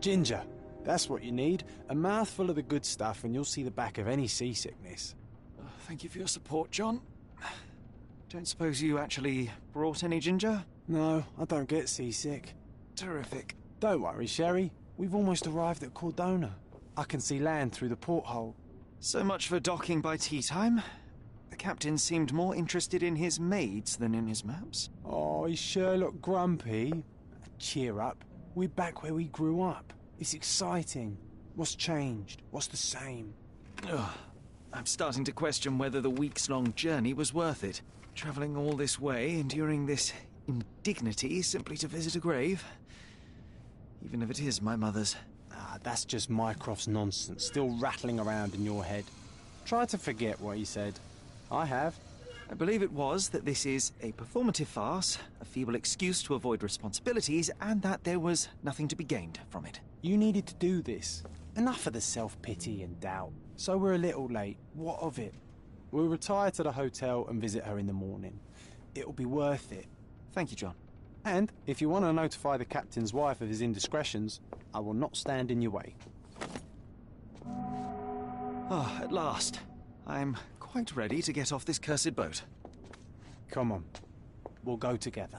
Ginger. That's what you need. A mouthful of the good stuff and you'll see the back of any seasickness. Thank you for your support, John. Don't suppose you actually brought any ginger? No, I don't get seasick. Terrific. Don't worry, Sherry. We've almost arrived at Cordona. I can see land through the porthole. So much for docking by tea time. The captain seemed more interested in his maids than in his maps. Oh, is Sherlock grumpy? Cheer up. We're back where we grew up. It's exciting. What's changed? What's the same? Ugh. I'm starting to question whether the weeks-long journey was worth it. Travelling all this way, enduring this indignity simply to visit a grave. Even if it is my mother's. Ah, that's just Mycroft's nonsense, still rattling around in your head. Try to forget what he said. I have. I believe it was that this is a performative farce, a feeble excuse to avoid responsibilities, and that there was nothing to be gained from it. You needed to do this. Enough of the self-pity and doubt. So we're a little late. What of it? We'll retire to the hotel and visit her in the morning. It'll be worth it. Thank you, John. And if you want to notify the captain's wife of his indiscretions, I will not stand in your way. Ah, at last. I'm quite ready to get off this cursed boat. Come on. We'll go together.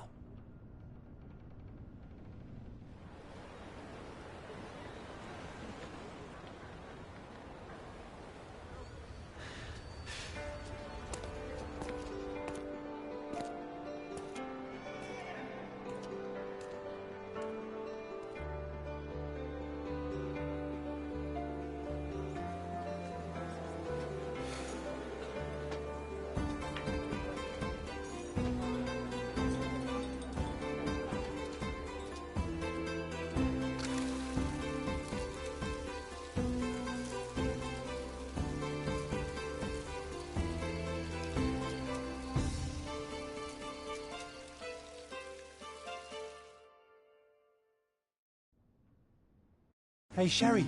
Hey, Sherry,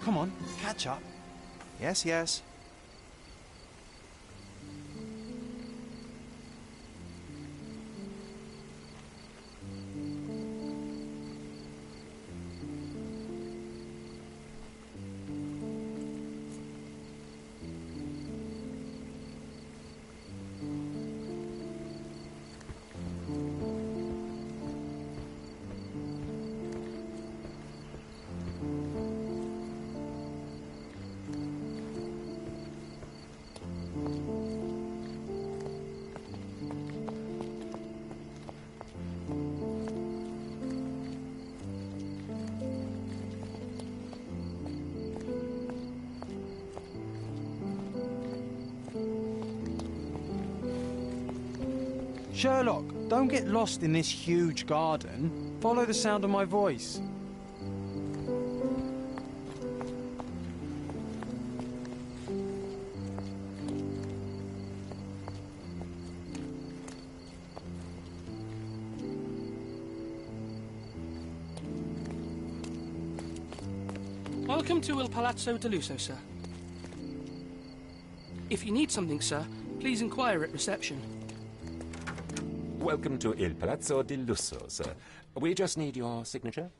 come on, catch up. Yes, yes. Sherlock, don't get lost in this huge garden. Follow the sound of my voice. Welcome to Il Palazzo de Lusso, sir. If you need something, sir, please inquire at reception. Welcome to Il Palazzo di Lusso, sir. We just need your signature.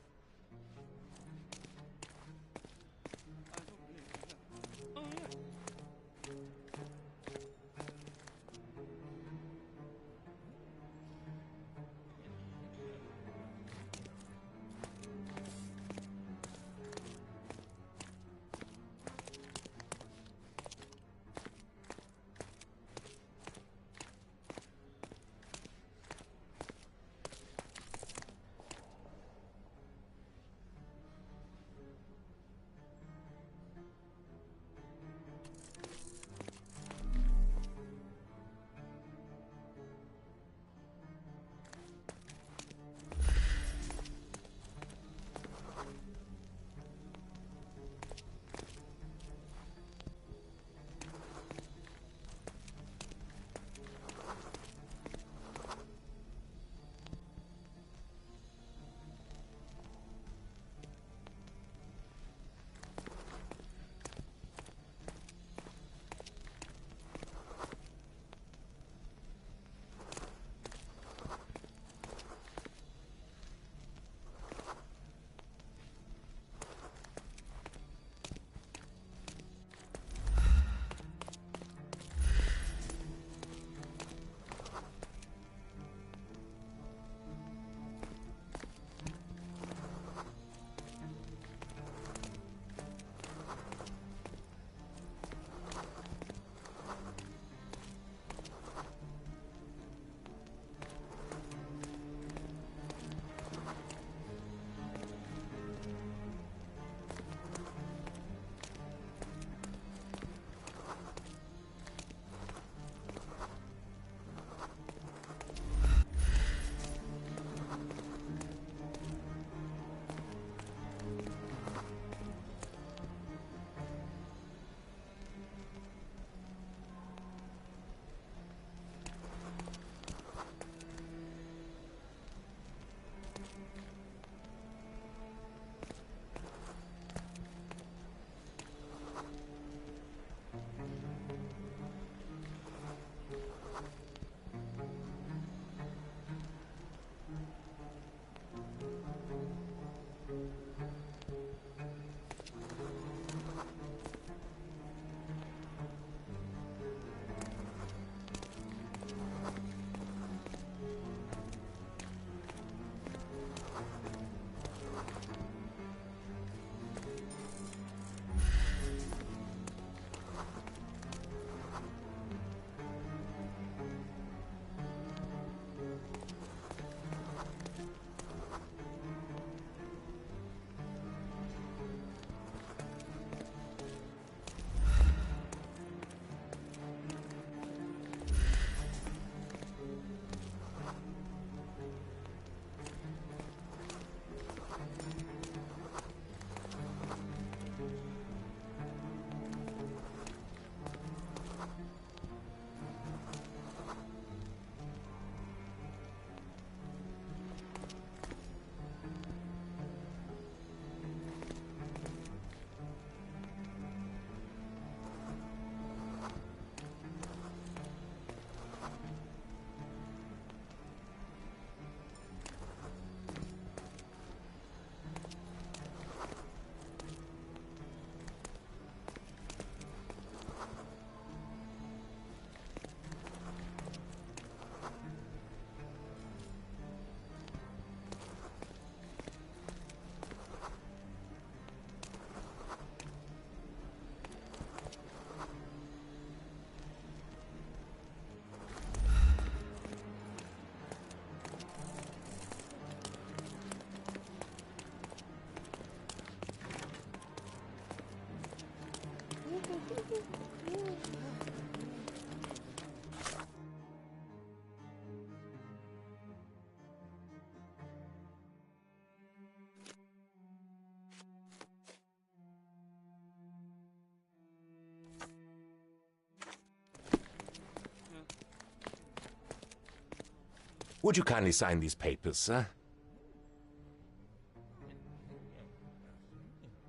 Would you kindly sign these papers, sir?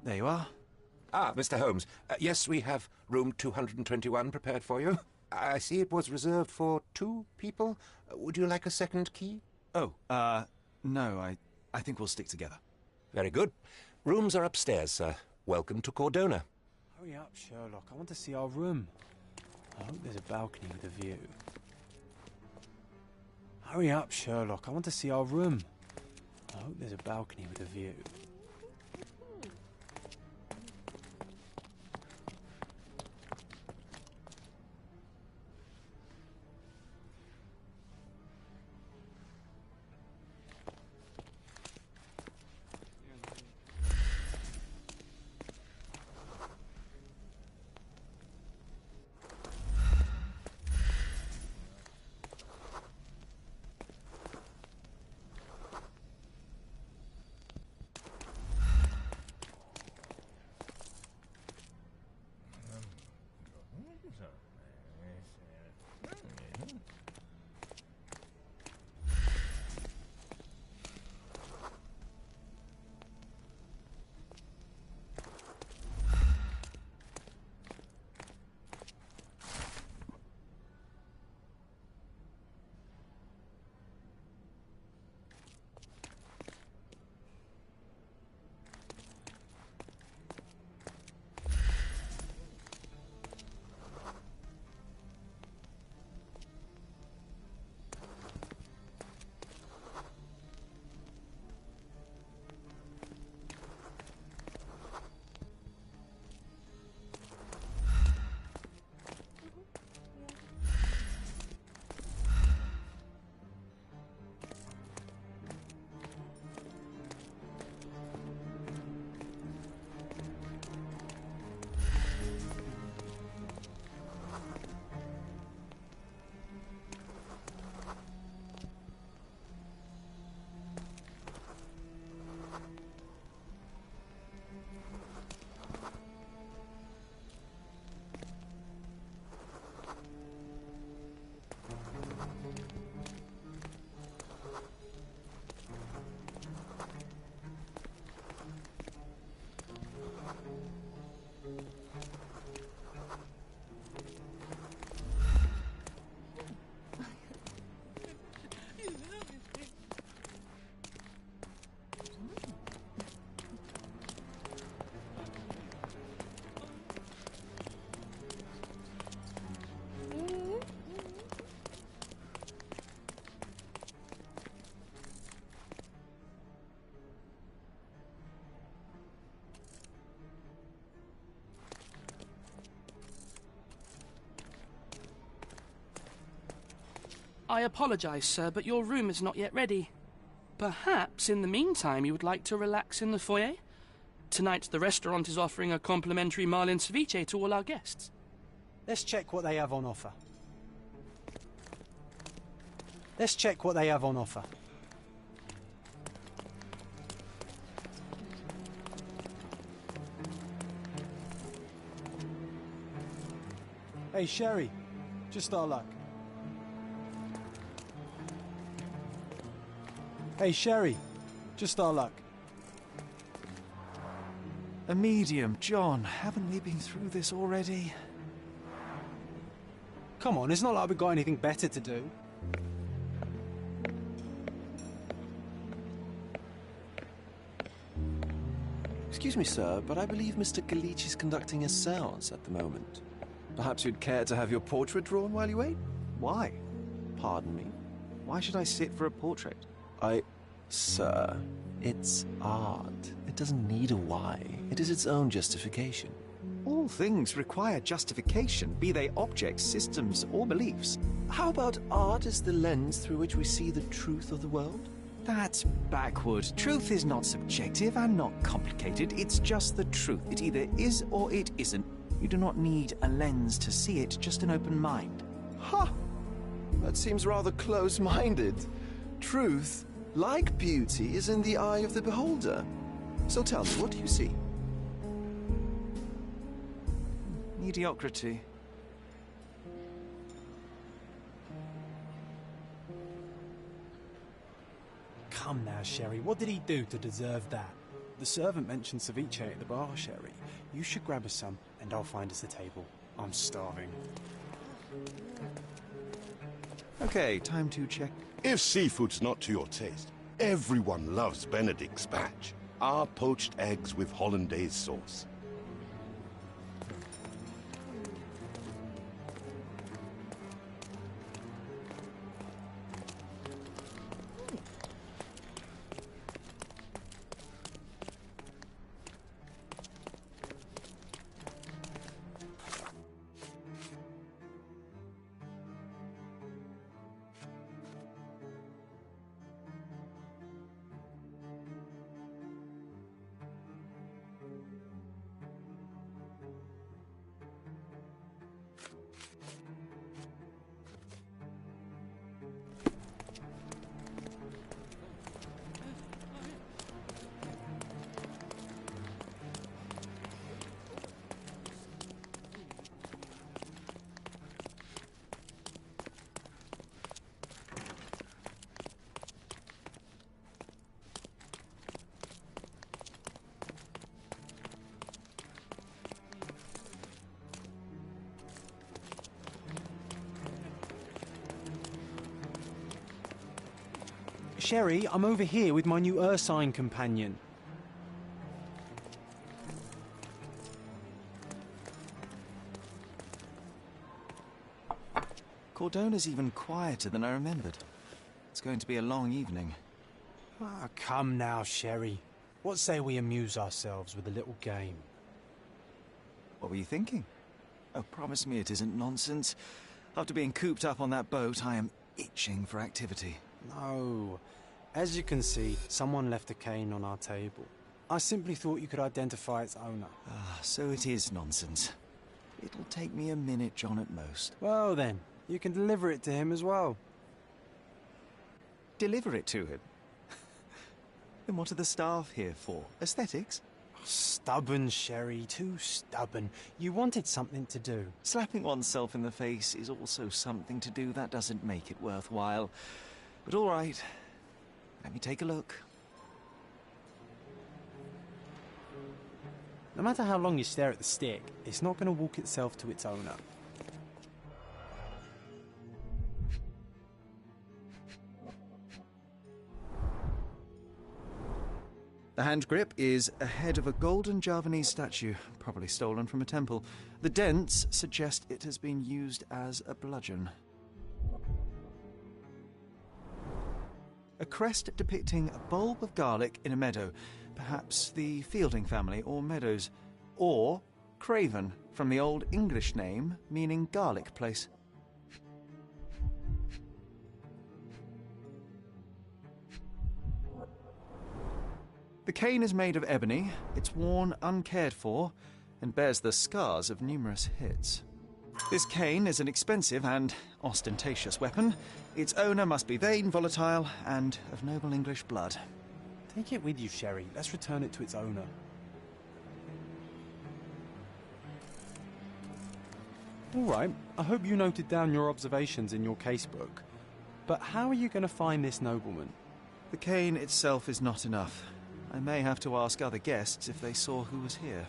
There you are. Ah, Mr. Holmes. Yes, we have room 221 prepared for you. I see it was reserved for 2 people. Would you like a second key? Oh, no, I think we'll stick together. Very good. Rooms are upstairs, sir. Welcome to Cordona. Hurry up, Sherlock. I want to see our room. I hope there's a balcony with a view. Hurry up, Sherlock. I want to see our room. I hope there's a balcony with a view. I apologize, sir, but your room is not yet ready. Perhaps, in the meantime, you would like to relax in the foyer? Tonight, the restaurant is offering a complimentary marlin ceviche to all our guests. Let's check what they have on offer. Let's check what they have on offer. Hey, Sherry. Just our luck. Hey, Sherry. Just our luck. A medium, John. Haven't we been through this already? Come on, it's not like we've got anything better to do. Excuse me, sir, but I believe Mr. Galich is conducting a séance at the moment. Perhaps you'd care to have your portrait drawn while you wait? Why? Pardon me? Why should I sit for a portrait? Sir, it's art. It doesn't need a why. It is its own justification. All things require justification, be they objects, systems, or beliefs. How about art as the lens through which we see the truth of the world? That's backward. Truth is not subjective and not complicated. It's just the truth. It either is or it isn't. You do not need a lens to see it, just an open mind. Ha! That seems rather close-minded. Truth, like beauty, is in the eye of the beholder. So tell me, what do you see? Mediocrity. come now, Sherry. What did he do to deserve that? The servant mentioned ceviche at the bar, Sherry. You should grab us some, and I'll find us a table. I'm starving. Okay, time to check. If seafood's not to your taste, everyone loves Benedict's batch. Our poached eggs with hollandaise sauce. Sherry, I'm over here with my new Ursine companion. Cordona's even quieter than I remembered. It's going to be a long evening. Ah, come now, Sherry. What say we amuse ourselves with a little game? What were you thinking? Oh, promise me it isn't nonsense. After being cooped up on that boat, I am itching for activity. No. As you can see, someone left a cane on our table. I simply thought you could identify its owner. Ah, so it is nonsense. It'll take me a minute, John, at most. Well then, you can deliver it to him as well. Deliver it to him? Then what are the staff here for? Aesthetics? Stubborn, Sherry, too stubborn. You wanted something to do. Slapping oneself in the face is also something to do. That doesn't make it worthwhile. But all right, let me take a look. No matter how long you stare at the stick, it's not going to walk itself to its owner. The hand grip is a head of a golden Javanese statue, probably stolen from a temple. The dents suggest it has been used as a bludgeon. A crest depicting a bulb of garlic in a meadow, perhaps the Fielding family or Meadows, or Craven, from the Old English name meaning garlic place. The cane is made of ebony, it's worn uncared for, and bears the scars of numerous hits. This cane is an expensive and ostentatious weapon. Its owner must be vain, volatile, and of noble English blood. Take it with you, Sherry. Let's return it to its owner. All right, I hope you noted down your observations in your casebook. But how are you going to find this nobleman? The cane itself is not enough. I may have to ask other guests if they saw who was here.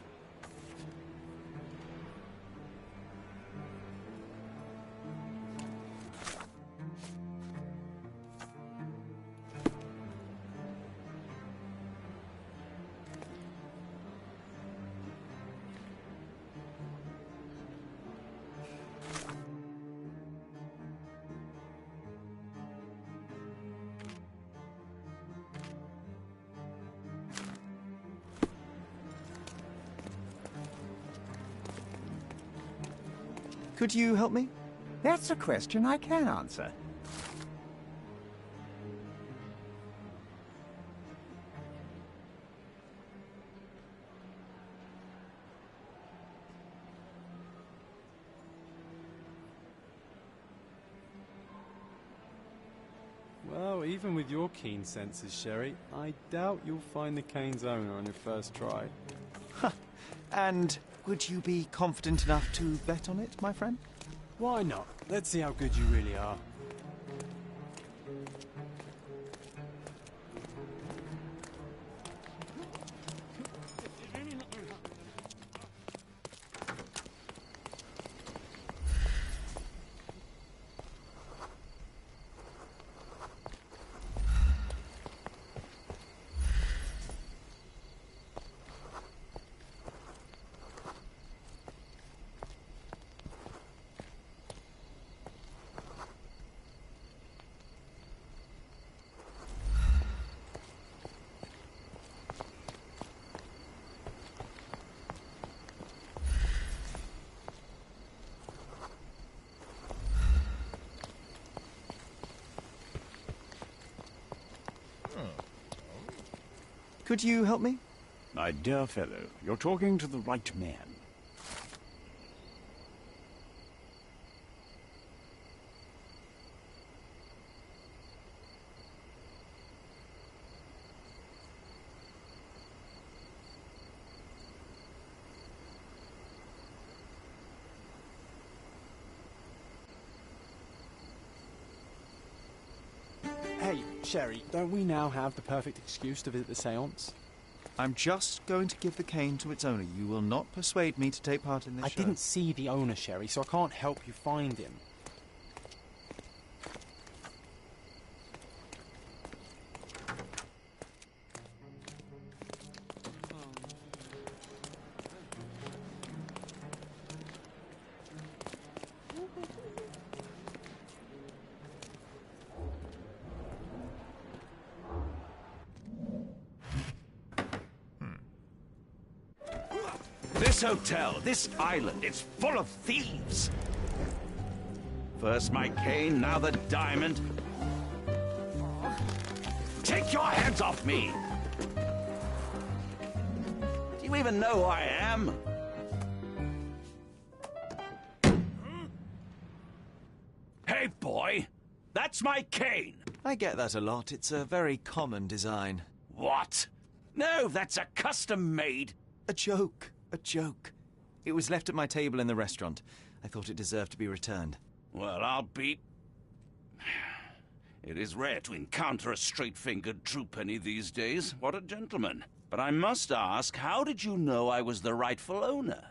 Could you help me? That's a question I can answer. Well, even with your keen senses, Sherry, I doubt you'll find the cane's owner on your first try. And would you be confident enough to bet on it, my friend? Why not? Let's see how good you really are. Could you help me? My dear fellow, you're talking to the right man. Hey, Sherry, don't we now have the perfect excuse to visit the seance? I'm just going to give the cane to its owner. You will not persuade me to take part in this I show. didn't see the owner, Sherry, so I can't help you find him. This hotel, this island, it's full of thieves. First my cane, now the diamond. Take your hands off me! Do you even know who I am? Hey, boy! That's my cane! I get that a lot. It's a very common design. What? No, that's a custom-made... A joke. A joke. It was left at my table in the restaurant. I thought it deserved to be returned. Well, I'll be... It is rare to encounter a straight-fingered true penny these days. What a gentleman. But I must ask, how did you know I was the rightful owner?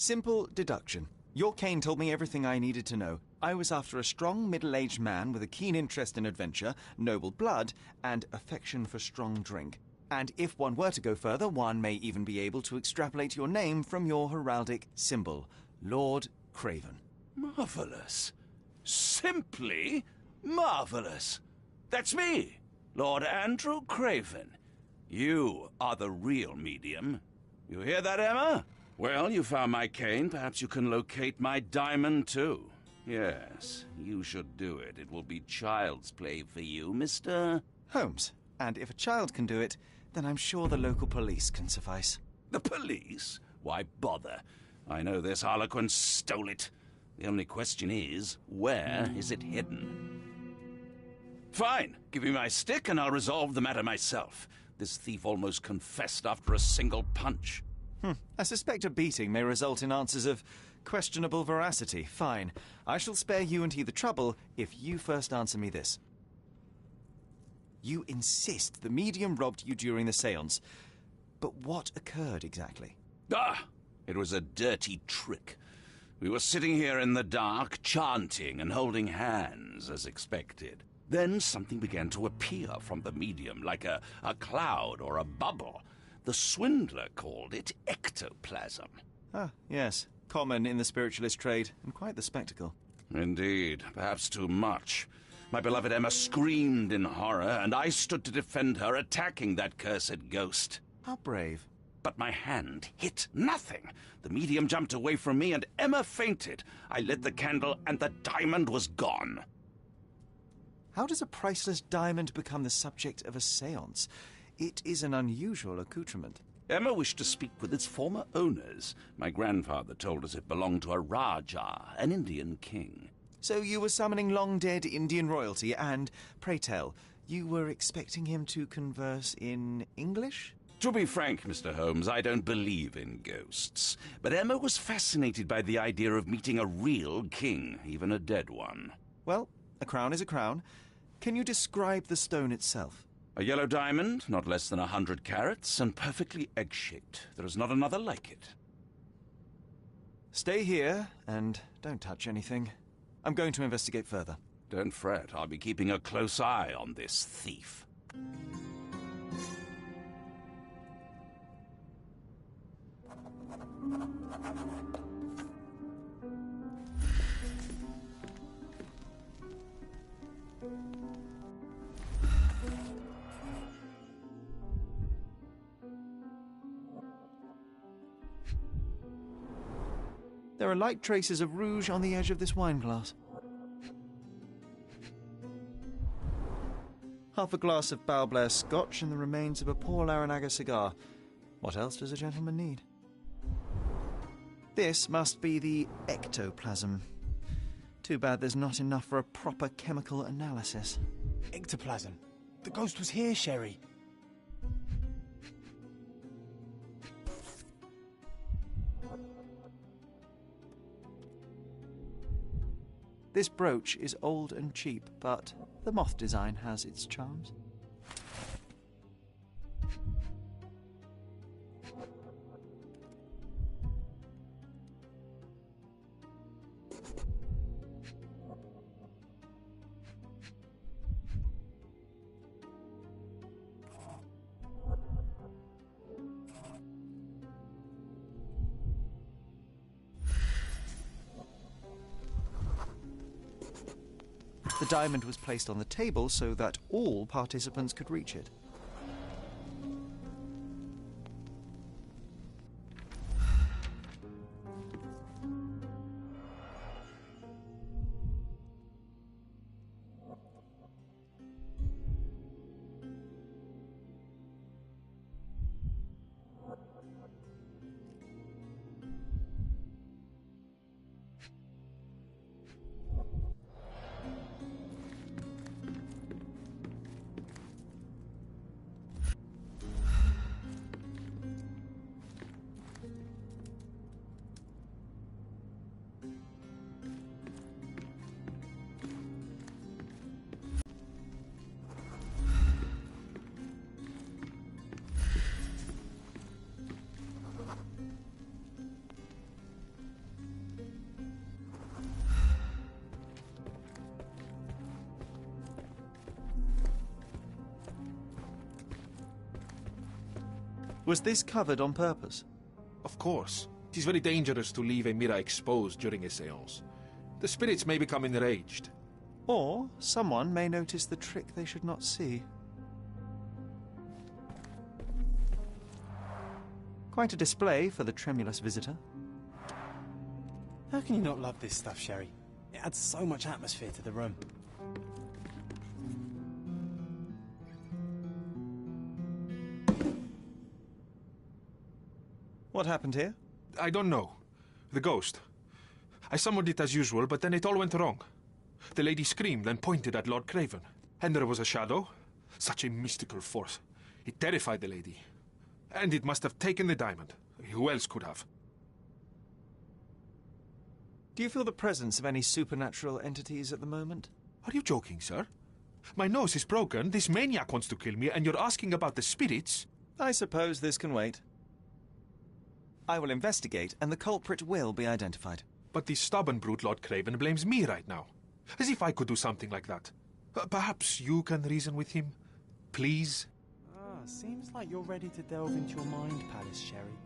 Simple deduction. Your cane told me everything I needed to know. I was after a strong, middle-aged man with a keen interest in adventure, noble blood, and affection for strong drink. And if one were to go further, one may even be able to extrapolate your name from your heraldic symbol, Lord Craven. Marvelous. Simply marvelous. That's me, Lord Andrew Craven. You are the real medium. You hear that, Emma? Well, you found my cane. Perhaps you can locate my diamond, too. Yes, you should do it. It will be child's play for you, Mr. Holmes. And if a child can do it, then I'm sure the local police can suffice. The police? Why bother? I know this harlequin stole it. The only question is, where is it hidden? Fine. Give me my stick and I'll resolve the matter myself. This thief almost confessed after a single punch. I suspect a beating may result in answers of questionable veracity. Fine. I shall spare you and he the trouble if you first answer me this. You insist the medium robbed you during the séance. But what occurred exactly? It was a dirty trick. We were sitting here in the dark, chanting and holding hands, as expected. Then something began to appear from the medium, like a cloud or a bubble. The swindler called it ectoplasm. Ah, yes. Common in the spiritualist trade, and quite the spectacle. Indeed, perhaps too much. My beloved Emma screamed in horror, and I stood to defend her, attacking that cursed ghost. How brave. But my hand hit nothing. The medium jumped away from me, and Emma fainted. I lit the candle, and the diamond was gone. How does a priceless diamond become the subject of a séance? It is an unusual accoutrement. Emma wished to speak with its former owners. My grandfather told us it belonged to a Rajah, an Indian king. So you were summoning long-dead Indian royalty, and, pray tell, you were expecting him to converse in English? To be frank, Mr. Holmes, I don't believe in ghosts. But Emma was fascinated by the idea of meeting a real king, even a dead one. Well, a crown is a crown. Can you describe the stone itself? A yellow diamond, not less than 100 carats, and perfectly egg-shaped. There is not another like it. Stay here, and don't touch anything. I'm going to investigate further. Don't fret, I'll be keeping a close eye on this thief. There are light traces of rouge on the edge of this wine glass. Half a glass of Balblair Scotch and the remains of a poor Laranaga cigar. What else does a gentleman need? This must be the ectoplasm. Too bad there's not enough for a proper chemical analysis. Ectoplasm. The ghost was here, Sherry. This brooch is old and cheap, but the moth design has its charms. The diamond was placed on the table so that all participants could reach it. Was this covered on purpose? Of course. It is very dangerous to leave a mirror exposed during a séance. The spirits may become enraged. Or someone may notice the trick they should not see. Quite a display for the tremulous visitor. How can you not love this stuff, Sherry? It adds so much atmosphere to the room. What happened here? I don't know. The ghost. I summoned it as usual, but then it all went wrong. The lady screamed and pointed at Lord Craven. And there was a shadow. Such a mystical force. It terrified the lady. And it must have taken the diamond. Who else could have? Do you feel the presence of any supernatural entities at the moment? Are you joking, sir? My nose is broken, this maniac wants to kill me, and you're asking about the spirits? I suppose this can wait. I will investigate, and the culprit will be identified. But this stubborn brute, Lord Craven, blames me right now. As if I could do something like that. Perhaps you can reason with him? Please? Seems like you're ready to delve into your mind palace, Sherry.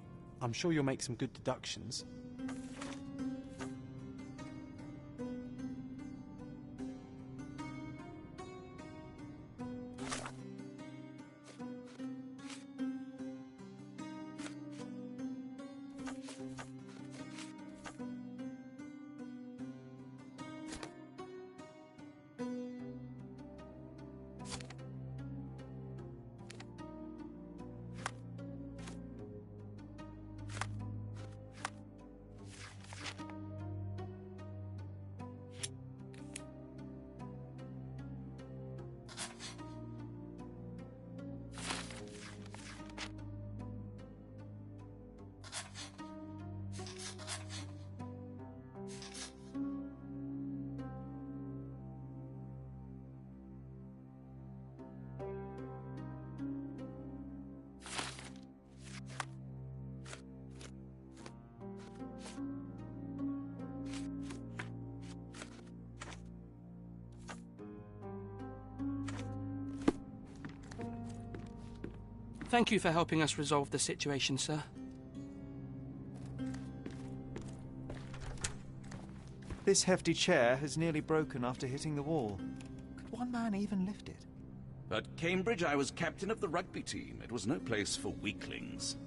I'm sure you'll make some good deductions. Thank you for helping us resolve the situation, sir. This hefty chair has nearly broken after hitting the wall. Could one man even lift it? At Cambridge, I was captain of the rugby team. It was no place for weaklings.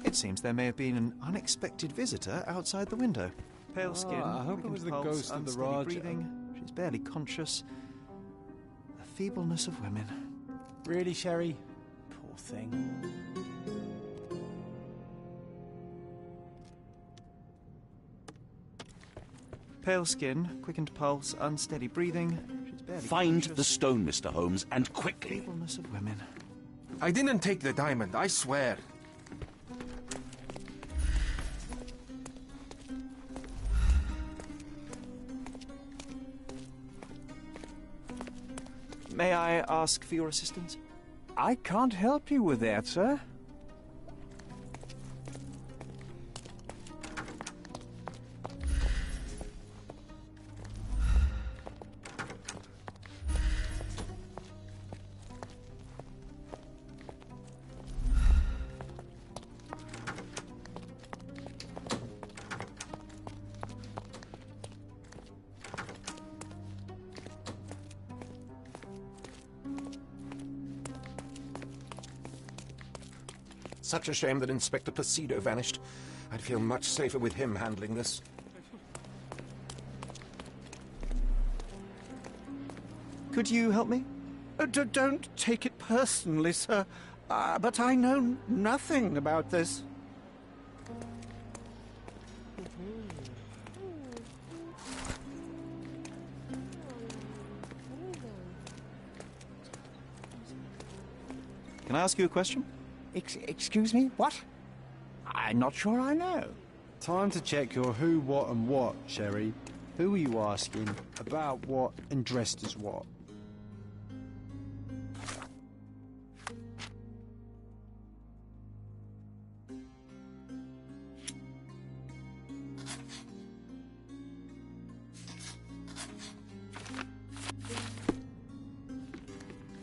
It seems there may have been an unexpected visitor outside the window. Pale skin, I hope it was the pulse, ghost of the unsteady Raj. breathing. She's barely conscious. The feebleness of women. Really, Sherry? Poor thing. Pale skin, quickened pulse, unsteady breathing. She's barely Find conscious. the stone, Mr. Holmes, and quickly. Feebleness of women. I didn't take the diamond, I swear. May I ask for your assistance? I can't help you with that, sir. Such a shame that Inspector Placido vanished. I'd feel much safer with him handling this. Could you help me? Don't take it personally, sir. But I know nothing about this. Can I ask you a question? Excuse me? What? I'm not sure I know. Time to check your who, what and what, Sherry. Who are you asking? About what and dressed as what?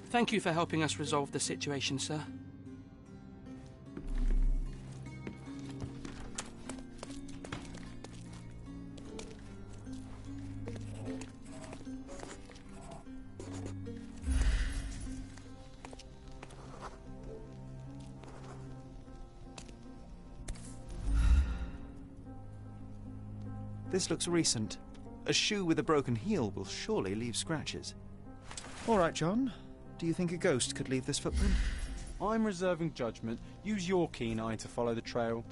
Thank you for helping us resolve the situation, sir. This looks recent. A shoe with a broken heel will surely leave scratches. All right, John. Do you think a ghost could leave this footprint? I'm reserving judgment. Use your keen eye to follow the trail.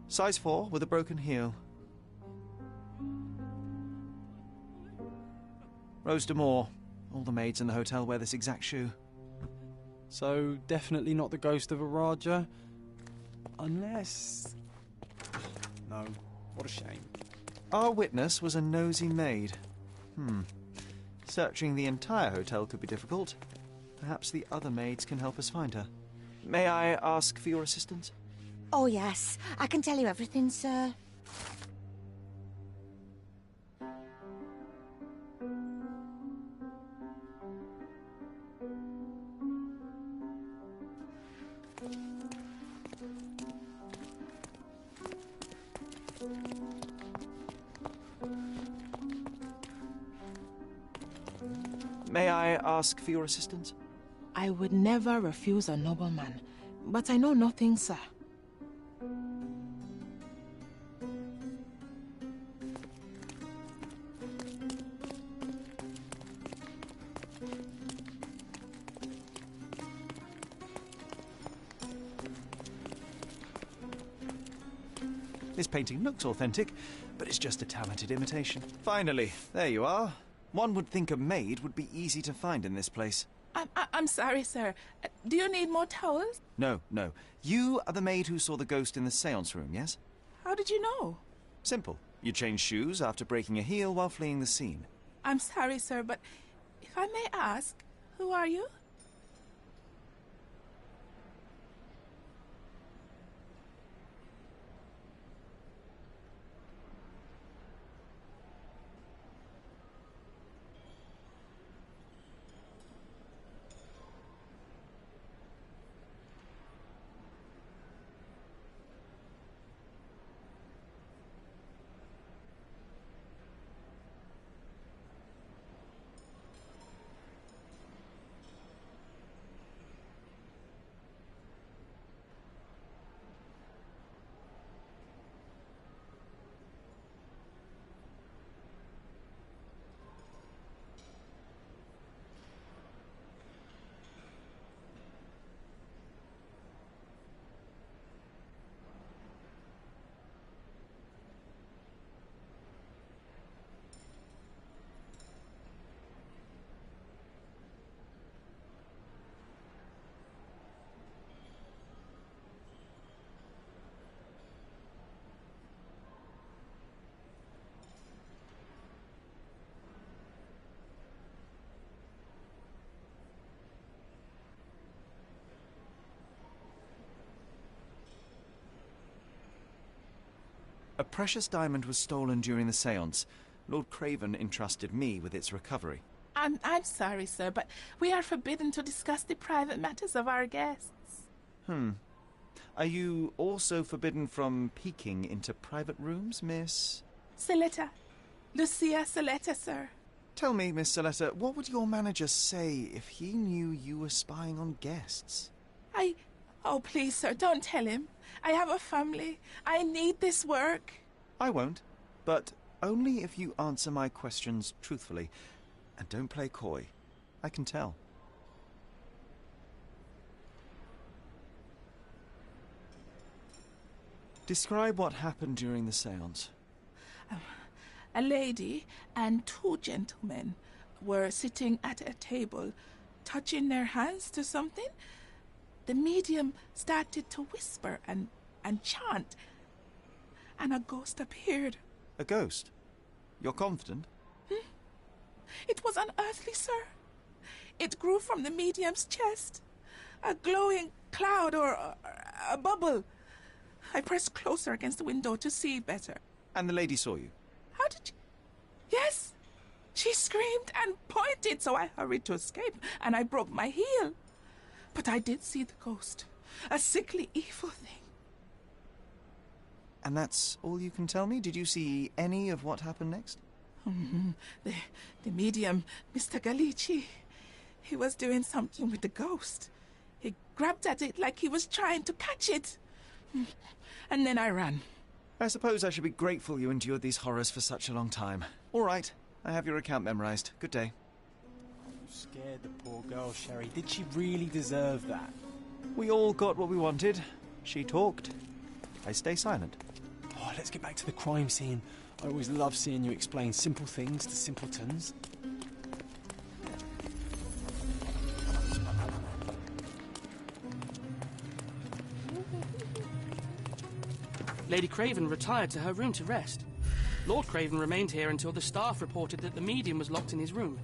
Size 4 with a broken heel. Rose D'Amour. All the maids in the hotel wear this exact shoe. So, definitely not the ghost of a Raja? Unless... No, what a shame. Our witness was a nosy maid. Searching the entire hotel could be difficult. Perhaps the other maids can help us find her. May I ask for your assistance? Oh, yes. I can tell you everything, sir. May I ask for your assistance? I would never refuse a nobleman, but I know nothing, sir. This painting looks authentic, but it's just a talented imitation. Finally, there you are. One would think a maid would be easy to find in this place. I'm sorry, sir. Do you need more towels? No, no. You are the maid who saw the ghost in the seance room, yes? How did you know? Simple. You changed shoes after breaking a heel while fleeing the scene. I'm sorry, sir, but if I may ask, who are you? A precious diamond was stolen during the séance. Lord Craven entrusted me with its recovery. I'm sorry, sir, but we are forbidden to discuss the private matters of our guests. Are you also forbidden from peeking into private rooms, Miss? Saletta. Lucia Saletta, sir. Tell me, Miss Saletta, what would your manager say if he knew you were spying on guests? Oh, please, sir, don't tell him. I have a family. I need this work. I won't, but only if you answer my questions truthfully. And don't play coy. I can tell. Describe what happened during the séance. A lady and two gentlemen were sitting at a table, touching their hands to something. The medium started to whisper and chant, and a ghost appeared. A ghost? You're confident? It was unearthly, sir. It grew from the medium's chest. A glowing cloud or a bubble. I pressed closer against the window to see better. And the lady saw you? How did you... Yes! She screamed and pointed, so I hurried to escape, and I broke my heel. But I did see the ghost. A sickly, evil thing. And that's all you can tell me? Did you see any of what happened next? The medium, Mr. Galici, he was doing something with the ghost. He grabbed at it like he was trying to catch it. And then I ran. I suppose I should be grateful you endured these horrors for such a long time. All right, I have your account memorized. Good day. You scared the poor girl, Sherry. Did she really deserve that? We all got what we wanted. She talked. I stay silent. Oh, let's get back to the crime scene. I always love seeing you explain simple things to simpletons. Lady Craven retired to her room to rest. Lord Craven remained here until the staff reported that the medium was locked in his room.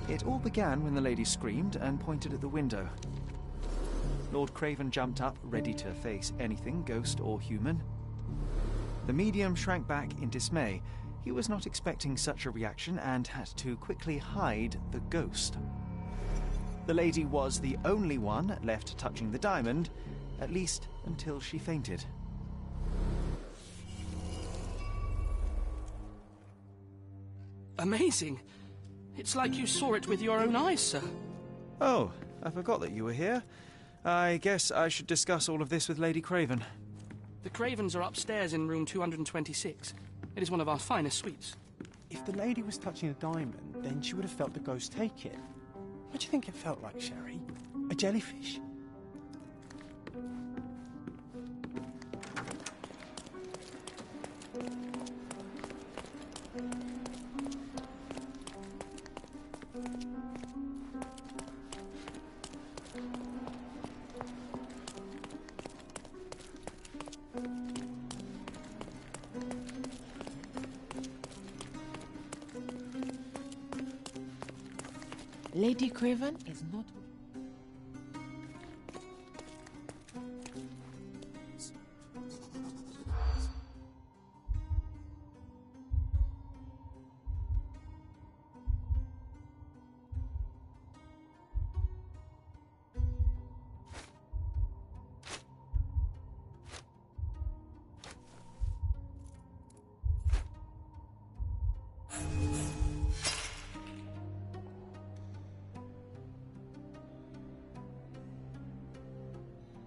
It all began when the lady screamed and pointed at the window. Lord Craven jumped up, ready to face anything, ghost or human. The medium shrank back in dismay. He was not expecting such a reaction and had to quickly hide the ghost. The lady was the only one left touching the diamond, at least until she fainted. Amazing. It's like you saw it with your own eyes, sir. Oh, I forgot that you were here. I guess I should discuss all of this with Lady Craven. The Cravens are upstairs in room 226. It is one of our finest suites. If the lady was touching a diamond, then she would have felt the ghost take it. What do you think it felt like, Sherry? A jellyfish? Lady Craven is not...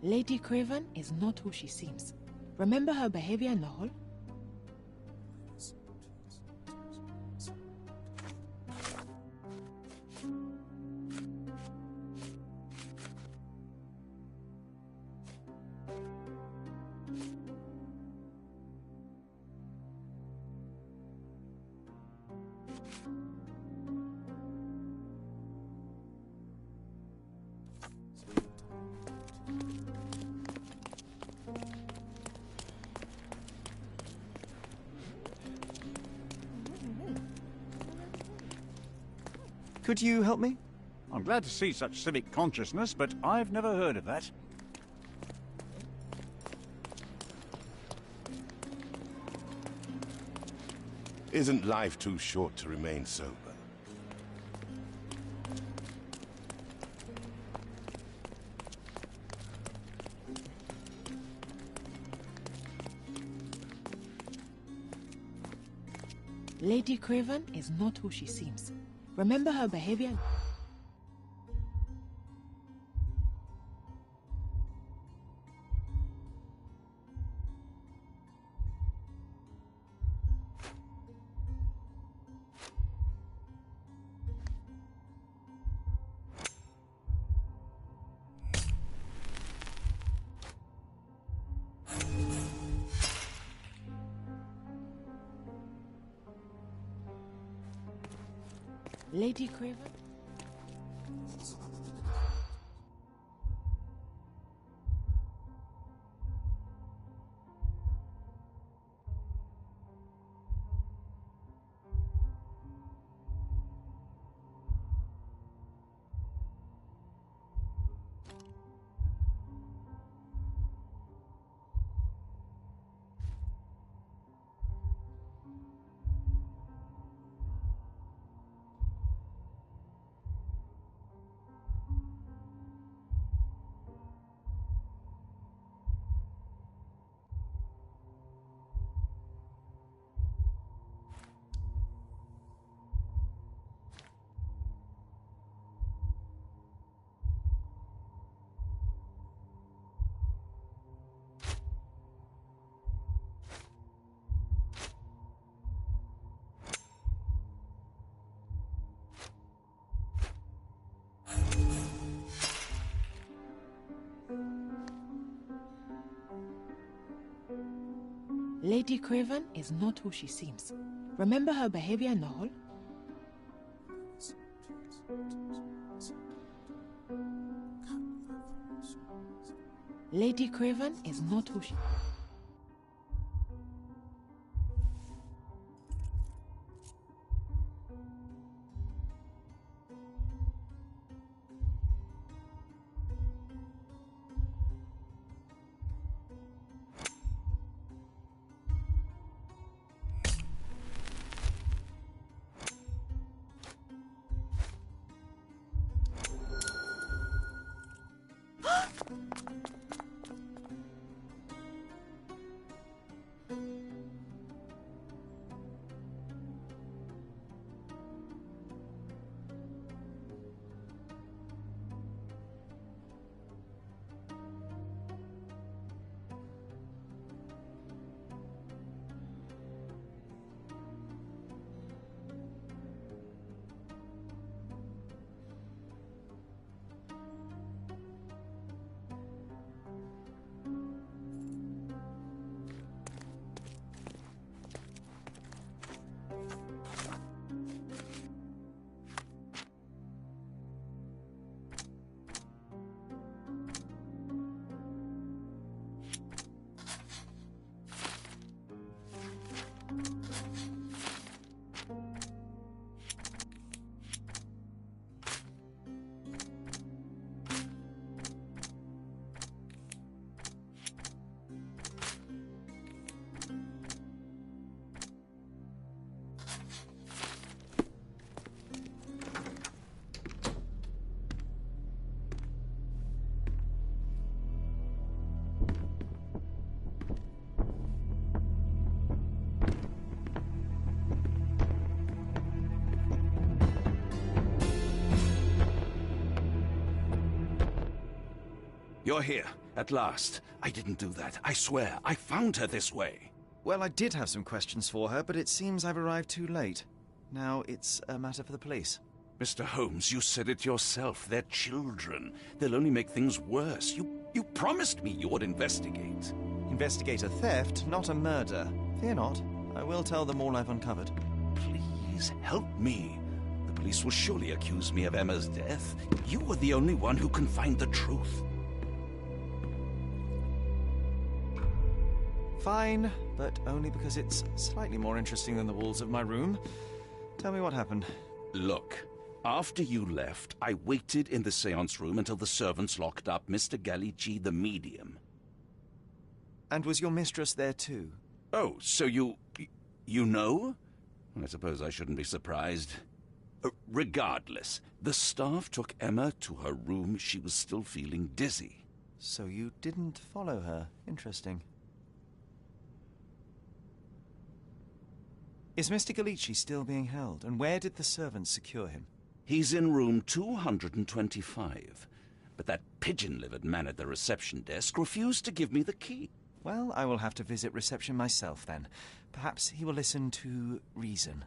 Lady Craven is not who she seems. Remember her behavior in the hall? Could you help me? I'm glad to see such civic consciousness, but I've never heard of that. Isn't life too short to remain sober? Lady Craven is not who she seems. Remember her behavior? Lady Craven? Lady Craven is not who she seems. Remember her behavior in the hall? Lady Craven is not who she... You're here, at last. I didn't do that. I swear, I found her this way. Well, I did have some questions for her, but it seems I've arrived too late. Now it's a matter for the police. Mr. Holmes, you said it yourself. They're children. They'll only make things worse. You promised me you would investigate. Investigate a theft, not a murder. Fear not. I will tell them all I've uncovered. Please, help me. The police will surely accuse me of Emma's death. You are the only one who can find the truth. Fine, but only because it's slightly more interesting than the walls of my room. Tell me what happened. Look, after you left, I waited in the seance room until the servants locked up Mr. Gallici, the medium. And was your mistress there too? Oh, so you know? I suppose I shouldn't be surprised. Regardless, the staff took Emma to her room. She was still feeling dizzy. So you didn't follow her. Interesting. Is Mr. Gallici still being held, and where did the servants secure him? He's in room 225, but that pigeon-livered man at the reception desk refused to give me the key. Well, I will have to visit reception myself, then. Perhaps he will listen to reason.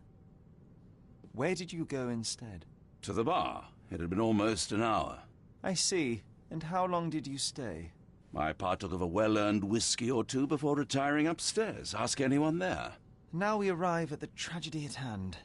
Where did you go instead? To the bar. It had been almost an hour. I see. And how long did you stay? I partook of a well-earned whiskey or two before retiring upstairs. Ask anyone there. Now we arrive at the tragedy at hand.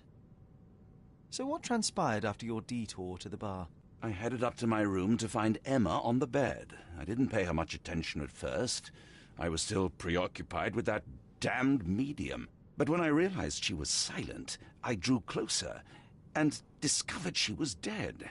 So what transpired after your detour to the bar? I headed up to my room to find Emma on the bed. I didn't pay her much attention at first. I was still preoccupied with that damned medium. But when I realized she was silent, I drew closer and discovered she was dead.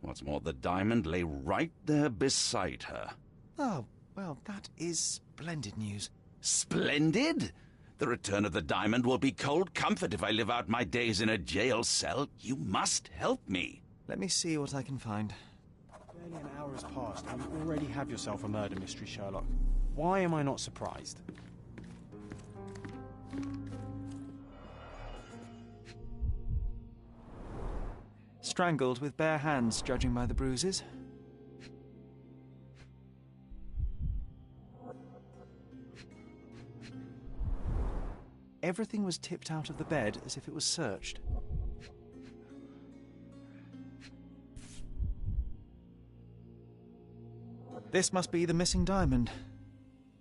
What's more, the diamond lay right there beside her. Oh, well, that is splendid news. Splendid? The return of the diamond will be cold comfort if I live out my days in a jail cell. You must help me. Let me see what I can find. Barely an hour has passed and you already have yourself a murder mystery, Sherlock. Why am I not surprised? Strangled with bare hands, judging by the bruises. Everything was tipped out of the bed as if it was searched. This must be the missing diamond.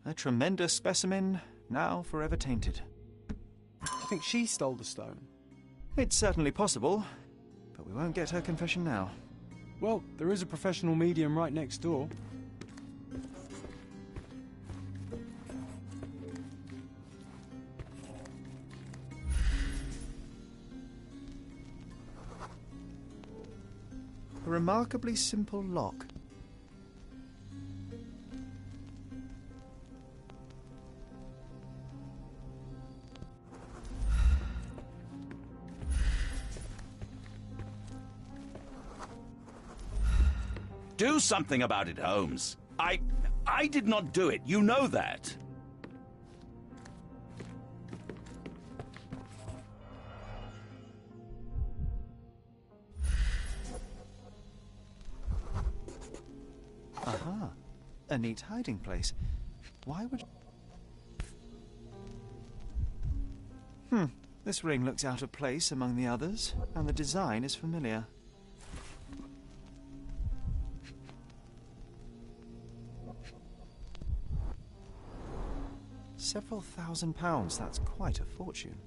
A tremendous specimen, now forever tainted. Do you think she stole the stone? It's certainly possible, but we won't get her confession now. Well, there is a professional medium right next door. A remarkably simple lock. Do something about it, Holmes. I did not do it. You know that. Aha. A neat hiding place. Why would... This ring looks out of place among the others, and the design is familiar. Several £1,000s, that's quite a fortune.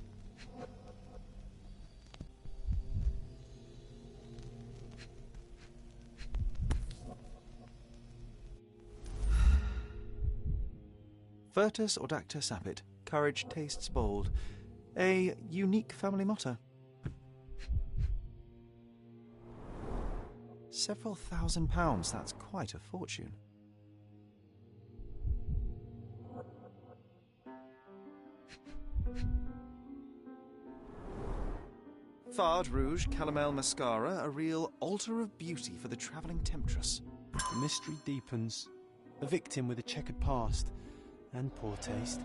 Virtus audacta sapit, courage tastes bold. A unique family motto. Several £1,000s, that's quite a fortune. Fard Rouge Calomel Mascara, a real altar of beauty for the travelling temptress. The mystery deepens. A victim with a checkered past and poor taste.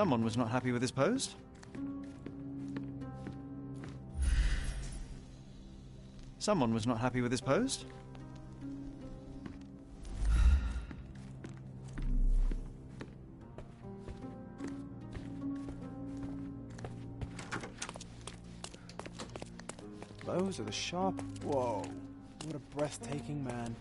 Someone was not happy with his post. Someone was not happy with his post. Those are the sharp... Whoa, what a breathtaking man.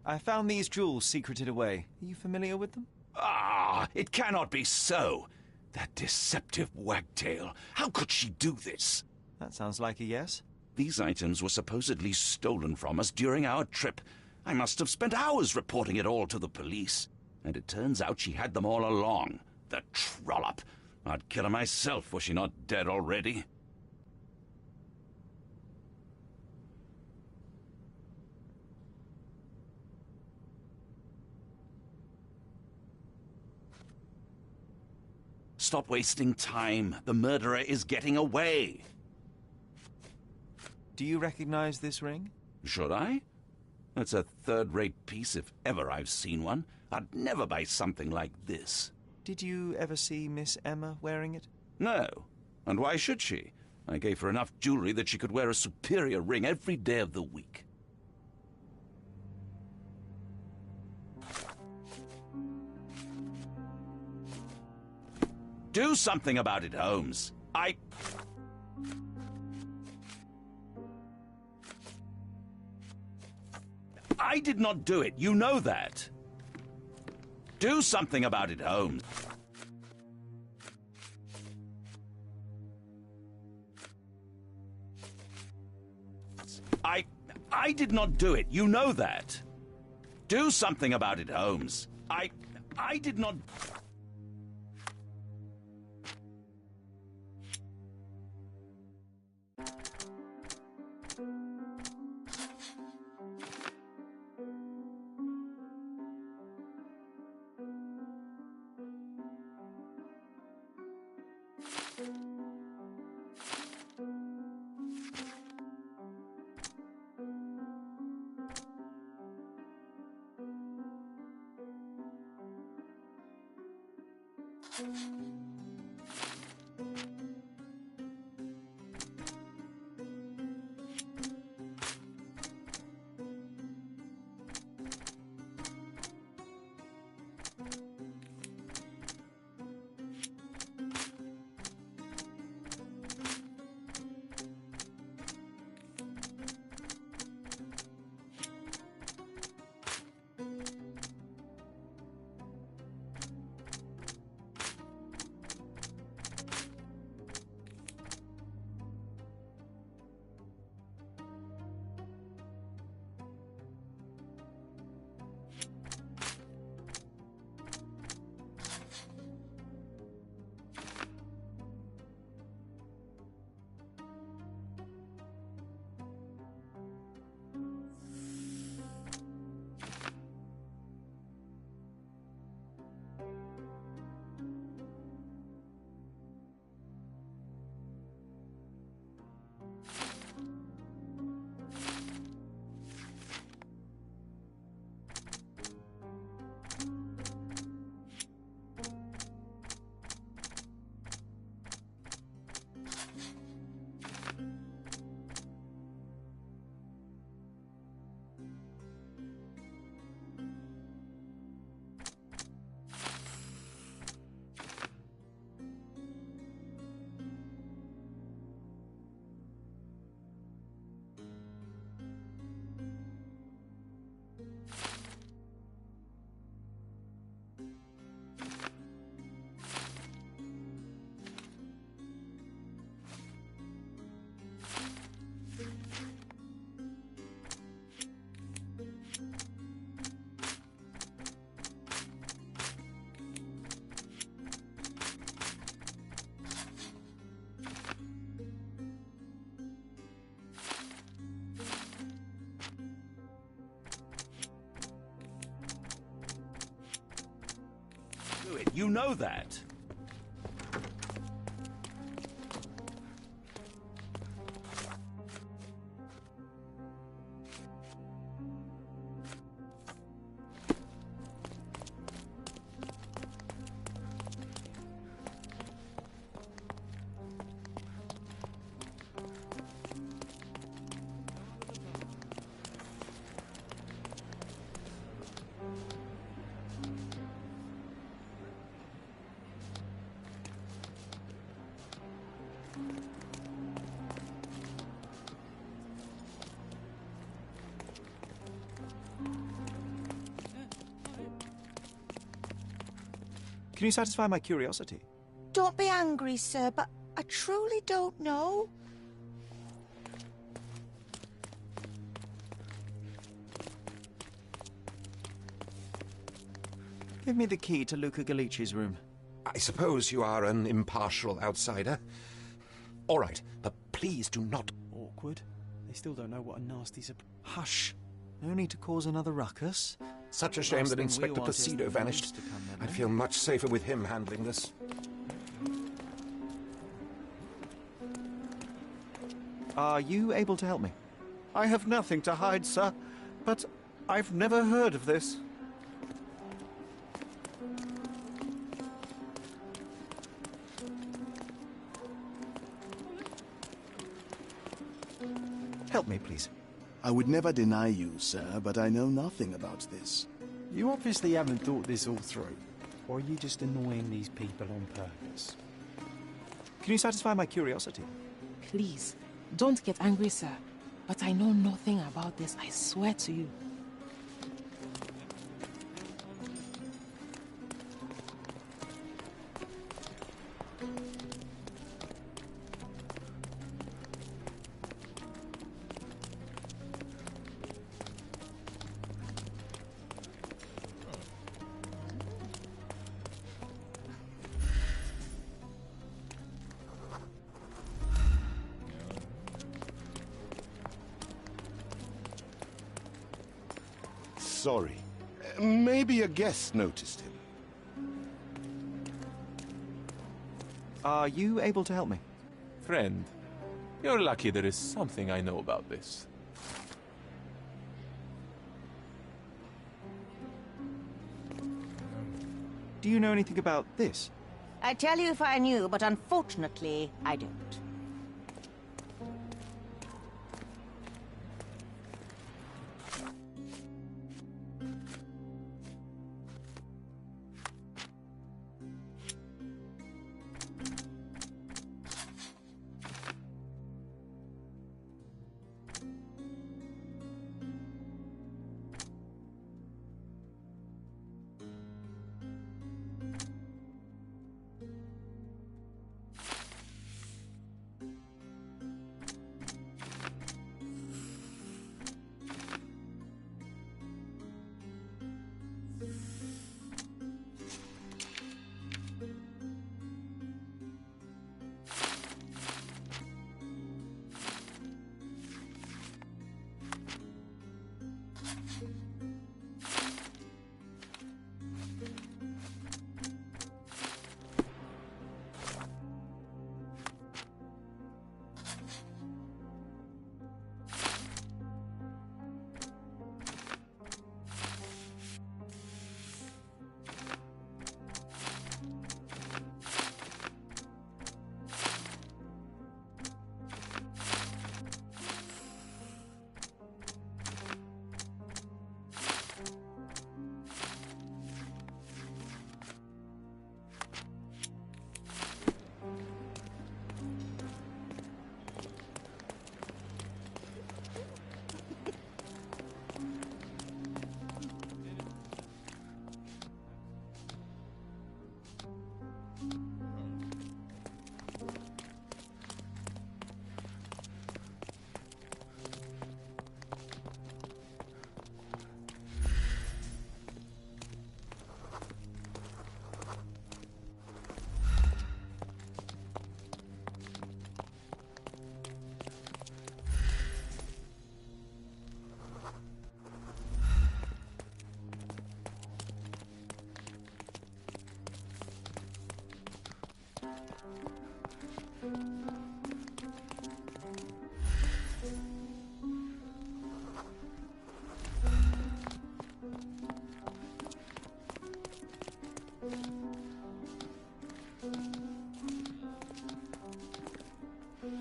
I found these jewels secreted away. Are you familiar with them? Ah, it cannot be so. That deceptive wagtail. How could she do this? That sounds like a yes. These items were supposedly stolen from us during our trip. I must have spent hours reporting it all to the police. And it turns out she had them all along. The trollop. I'd kill her myself were she not dead already. Stop wasting time. The murderer is getting away. Do you recognize this ring? Should I? It's a third-rate piece if ever I've seen one. I'd never buy something like this. Did you ever see Miss Emma wearing it? No. And why should she? I gave her enough jewelry that she could wear a superior ring every day of the week. Do something about it, Holmes. I did not do it. You know that. Do something about it, Holmes. I did not do it. You know that. Do something about it, Holmes. I did not... You know that. Can you satisfy my curiosity? Don't be angry, sir, but I truly don't know. Give me the key to Luca Galici's room. I suppose you are an impartial outsider. All right, but please do not... Awkward. They still don't know what a nasty surprise... Hush. No need to cause another ruckus. Such a shame that Inspector Placido vanished. I'd feel much safer with him handling this. Are you able to help me? I have nothing to hide, sir, but I've never heard of this. Help me, please. I would never deny you, sir, but I know nothing about this. You obviously haven't thought this all through. Or are you just annoying these people on purpose? Can you satisfy my curiosity? Please, don't get angry, sir. But I know nothing about this, I swear to you. Sorry. Maybe a guest noticed him. Are you able to help me? Friend, you're lucky there is something I know about this. Do you know anything about this? I'd tell you if I knew, but unfortunately, I don't.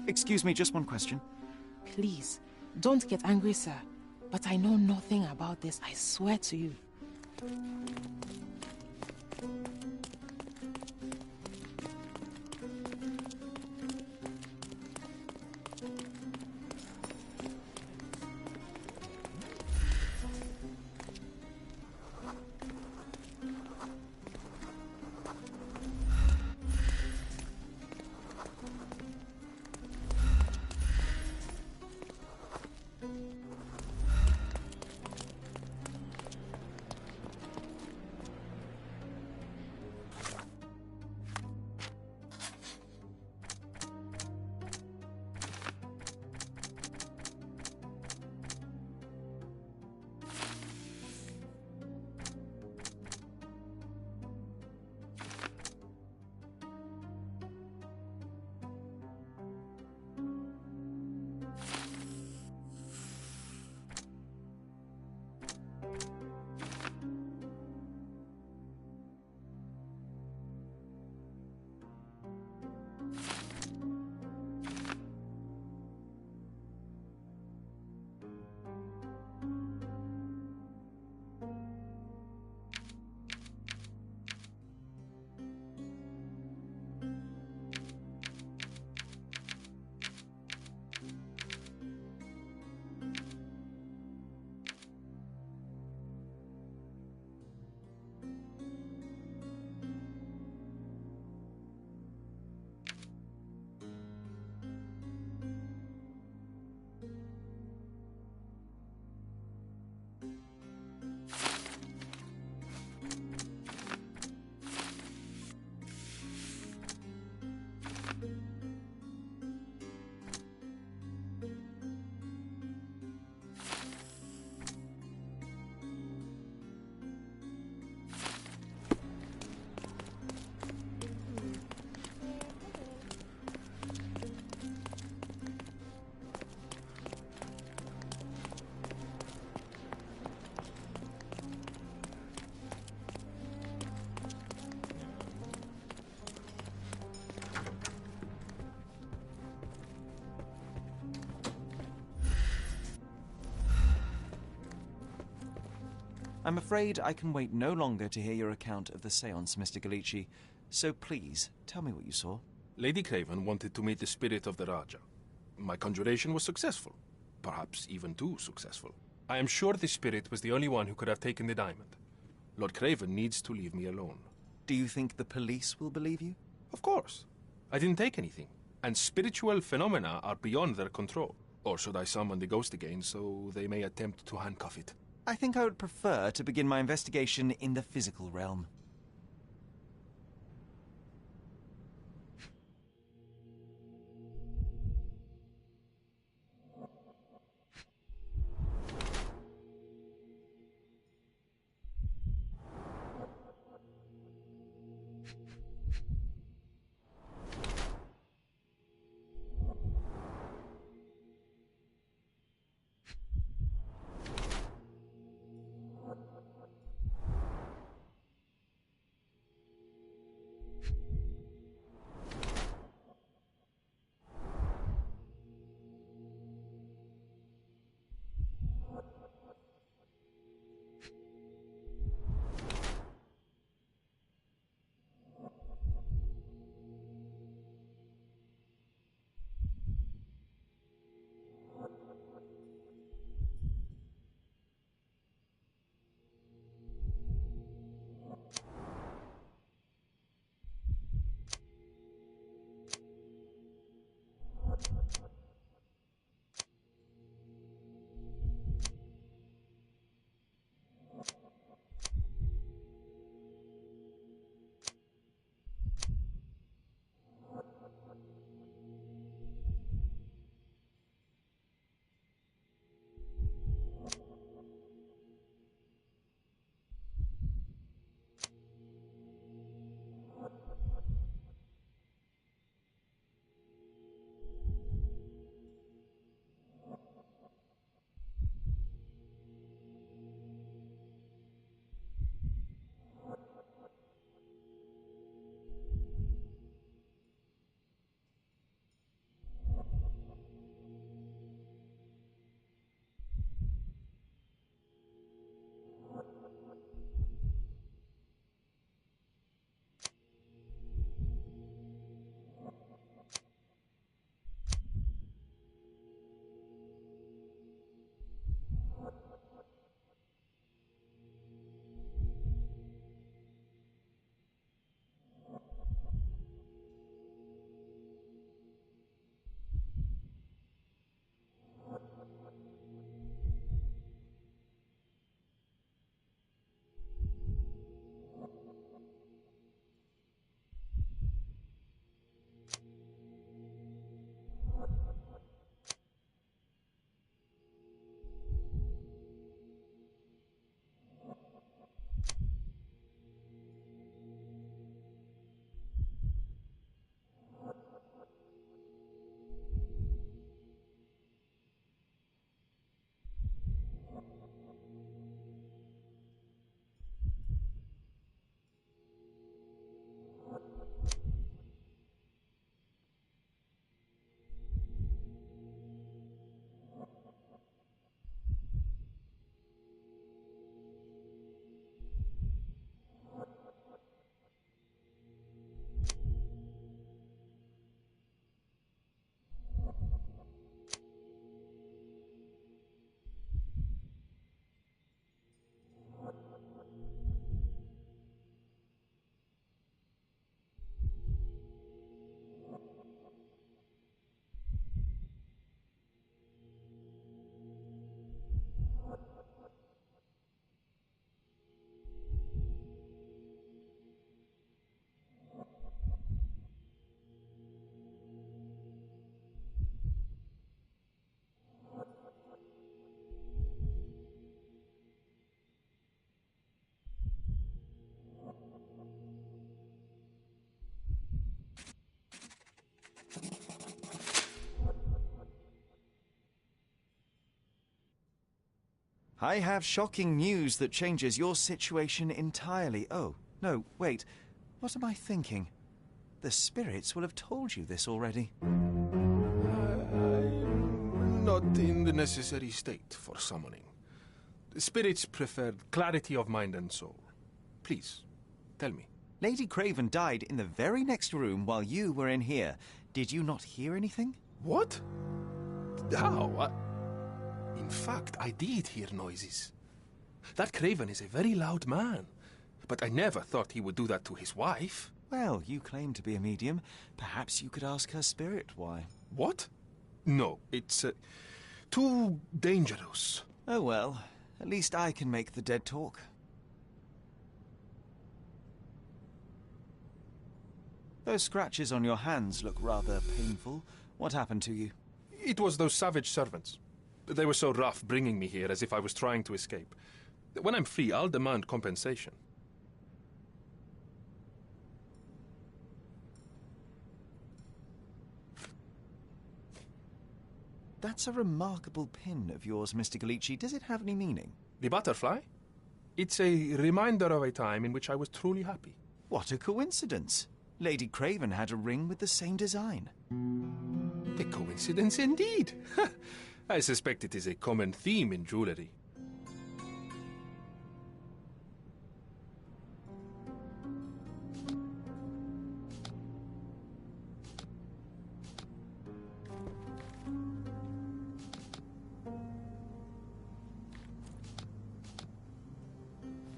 Excuse me, just one question. Please, don't get angry, sir. But I know nothing about this, I swear to you. I'm afraid I can wait no longer to hear your account of the seance, Mr. Galici. So please, tell me what you saw. Lady Craven wanted to meet the spirit of the Raja. My conjuration was successful. Perhaps even too successful. I am sure the spirit was the only one who could have taken the diamond. Lord Craven needs to leave me alone. Do you think the police will believe you? Of course. I didn't take anything. And spiritual phenomena are beyond their control. Or should I summon the ghost again so they may attempt to handcuff it? I think I would prefer to begin my investigation in the physical realm. I have shocking news that changes your situation entirely. Oh, no, wait. What am I thinking? The spirits will have told you this already. I'm not in the necessary state for summoning. The spirits preferred clarity of mind and soul. Please, tell me. Lady Craven died in the very next room while you were in here. Did you not hear anything? What? How? In fact, I did hear noises. That Craven is a very loud man, but I never thought he would do that to his wife. Well, you claim to be a medium. Perhaps you could ask her spirit why. What? No, it's too dangerous. Oh well, at least I can make the dead talk. Those scratches on your hands look rather painful. What happened to you? It was those savage servants. They were so rough bringing me here as if I was trying to escape. When I'm free, I'll demand compensation. That's a remarkable pin of yours, Mr. Galici. Does it have any meaning? The butterfly? It's a reminder of a time in which I was truly happy. What a coincidence. Lady Craven had a ring with the same design. A coincidence indeed. I suspect it is a common theme in jewelry.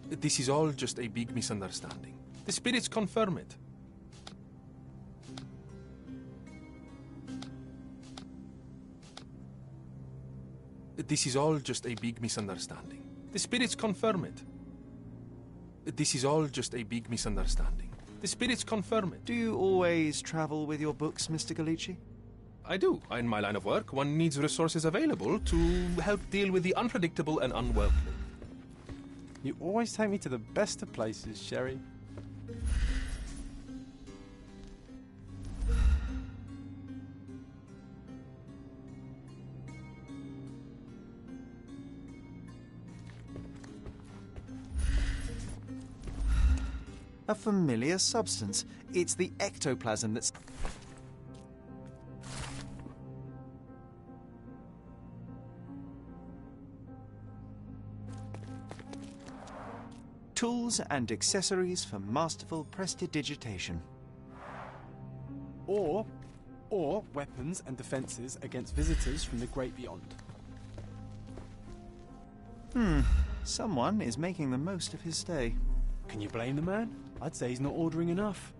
This is all just a big misunderstanding. The spirits confirm it. This is all just a big misunderstanding. The spirits confirm it. This is all just a big misunderstanding. The spirits confirm it. Do you always travel with your books, Mr. Galici? I do. In my line of work, one needs resources available to help deal with the unpredictable and unworldly. You always take me to the best of places, Sherry. A familiar substance. It's the ectoplasm that's... Tools and accessories for masterful prestidigitation. Or weapons and defences against visitors from the great beyond. Someone is making the most of his stay. Can you blame the man? I'd say he's not ordering enough.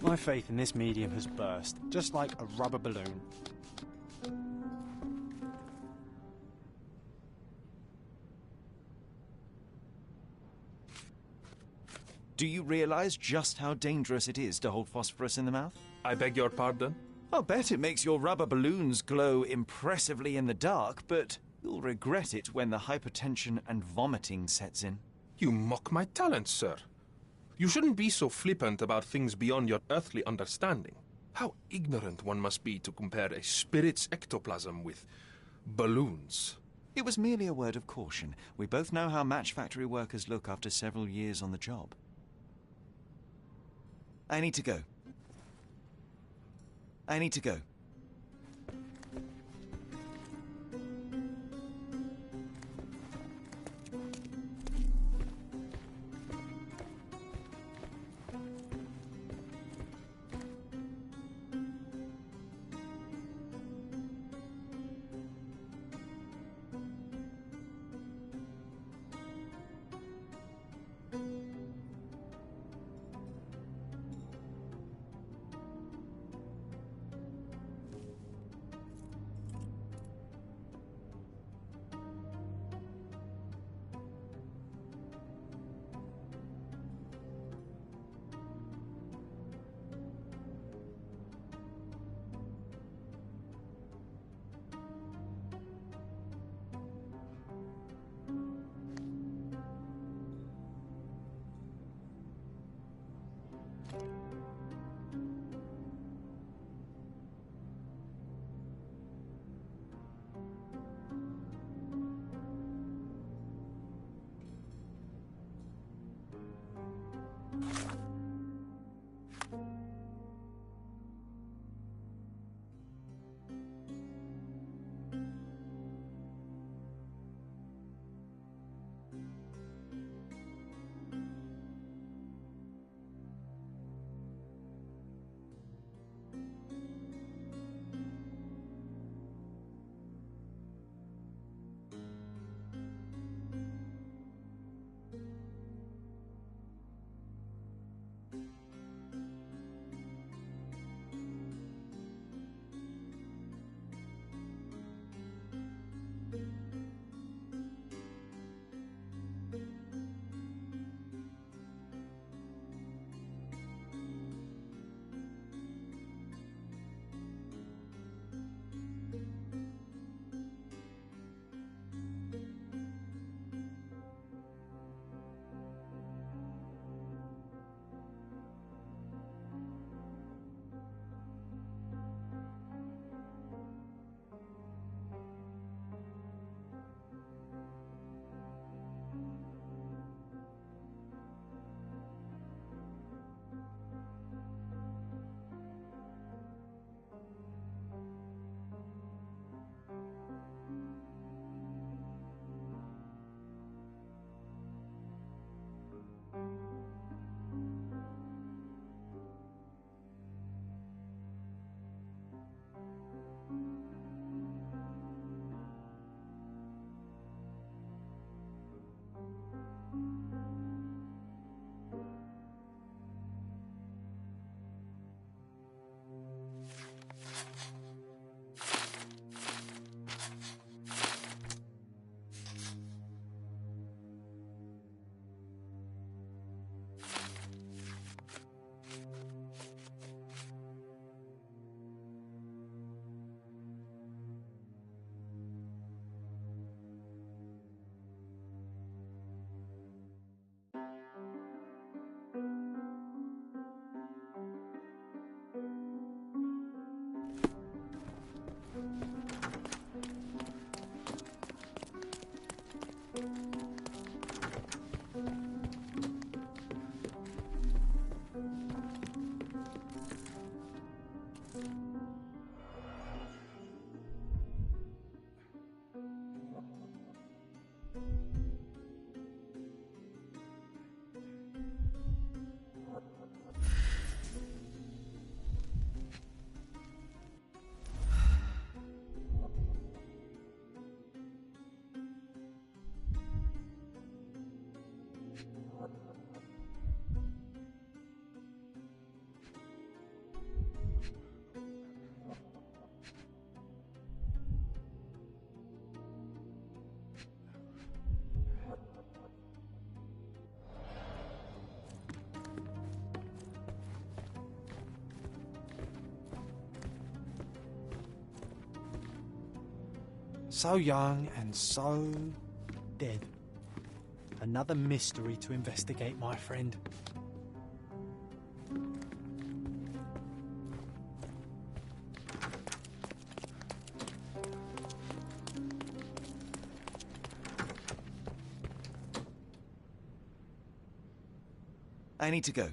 My faith in this medium has burst, just like a rubber balloon. Do you realize just how dangerous it is to hold phosphorus in the mouth? I beg your pardon? I'll bet it makes your rubber balloons glow impressively in the dark, but you'll regret it when the hypertension and vomiting sets in. You mock my talents, sir. You shouldn't be so flippant about things beyond your earthly understanding. How ignorant one must be to compare a spirit's ectoplasm with balloons. It was merely a word of caution. We both know how match factory workers look after several years on the job. I need to go. I need to go. So young and so dead. Another mystery to investigate, my friend. I need to go.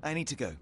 I need to go.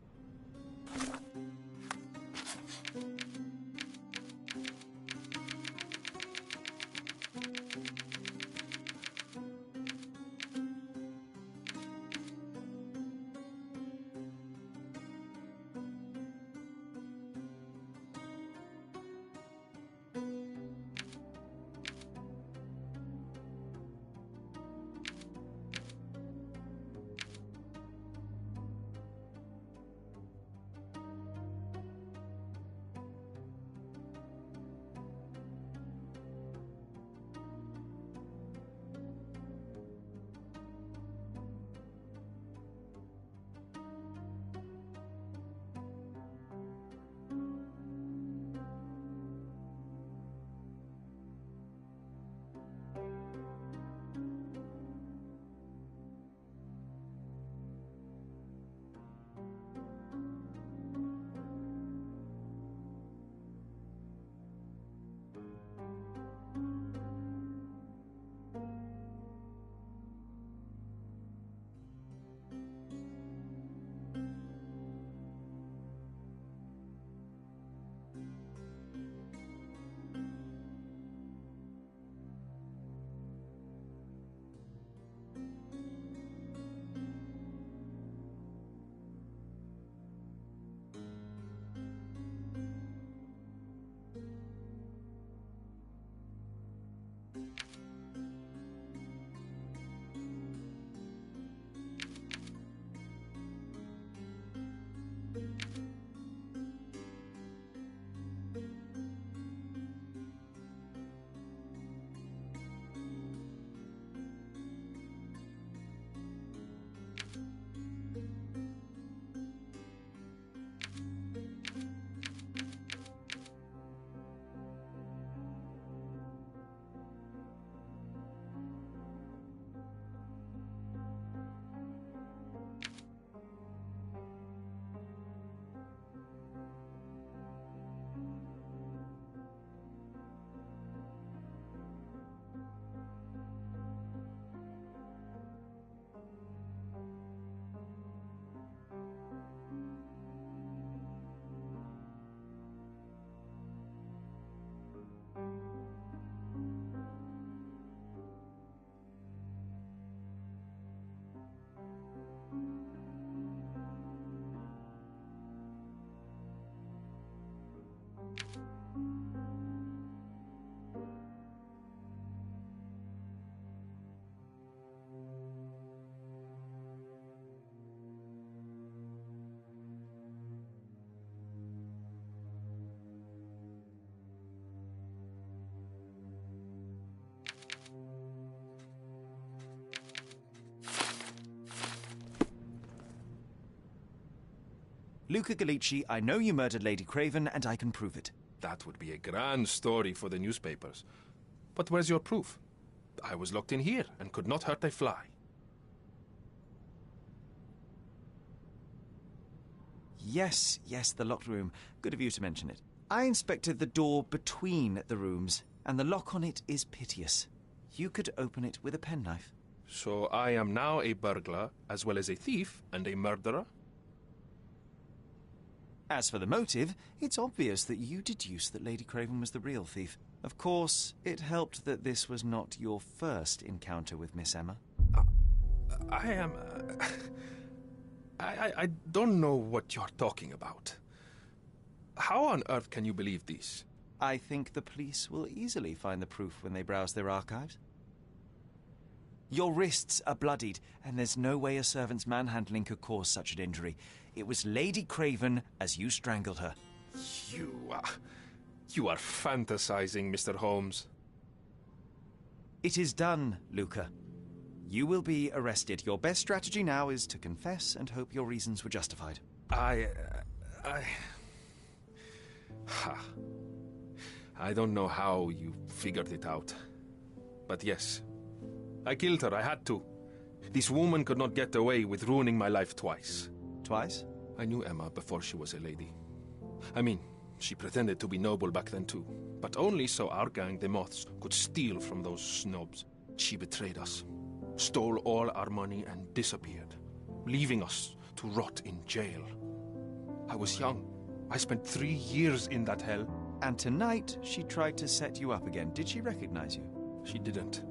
Luca Gallici, I know you murdered Lady Craven, and I can prove it. That would be a grand story for the newspapers. But where's your proof? I was locked in here and could not hurt a fly. Yes, the locked room. Good of you to mention it. I inspected the door between the rooms, and the lock on it is piteous. You could open it with a penknife. So I am now a burglar, as well as a thief and a murderer? As for the motive, it's obvious that you deduced that Lady Craven was the real thief. Of course, it helped that this was not your first encounter with Miss Emma. I don't know what you're talking about. How on earth can you believe this? I think the police will easily find the proof when they browse their archives. Your wrists are bloodied, and there's no way a servant's manhandling could cause such an injury. It was Lady Craven as you strangled her. You are fantasizing, Mr. Holmes. It is done, Luca. You will be arrested. Your best strategy now is to confess and hope your reasons were justified. I don't know how you figured it out. But yes, I killed her. I had to. This woman could not get away with ruining my life twice. Twice? I knew Emma before she was a lady. I mean, she pretended to be noble back then too. But only so our gang, the Moths, could steal from those snobs. She betrayed us, stole all our money and disappeared, leaving us to rot in jail. I was young. I spent 3 years in that hell. And tonight, she tried to set you up again. Did she recognize you? She didn't.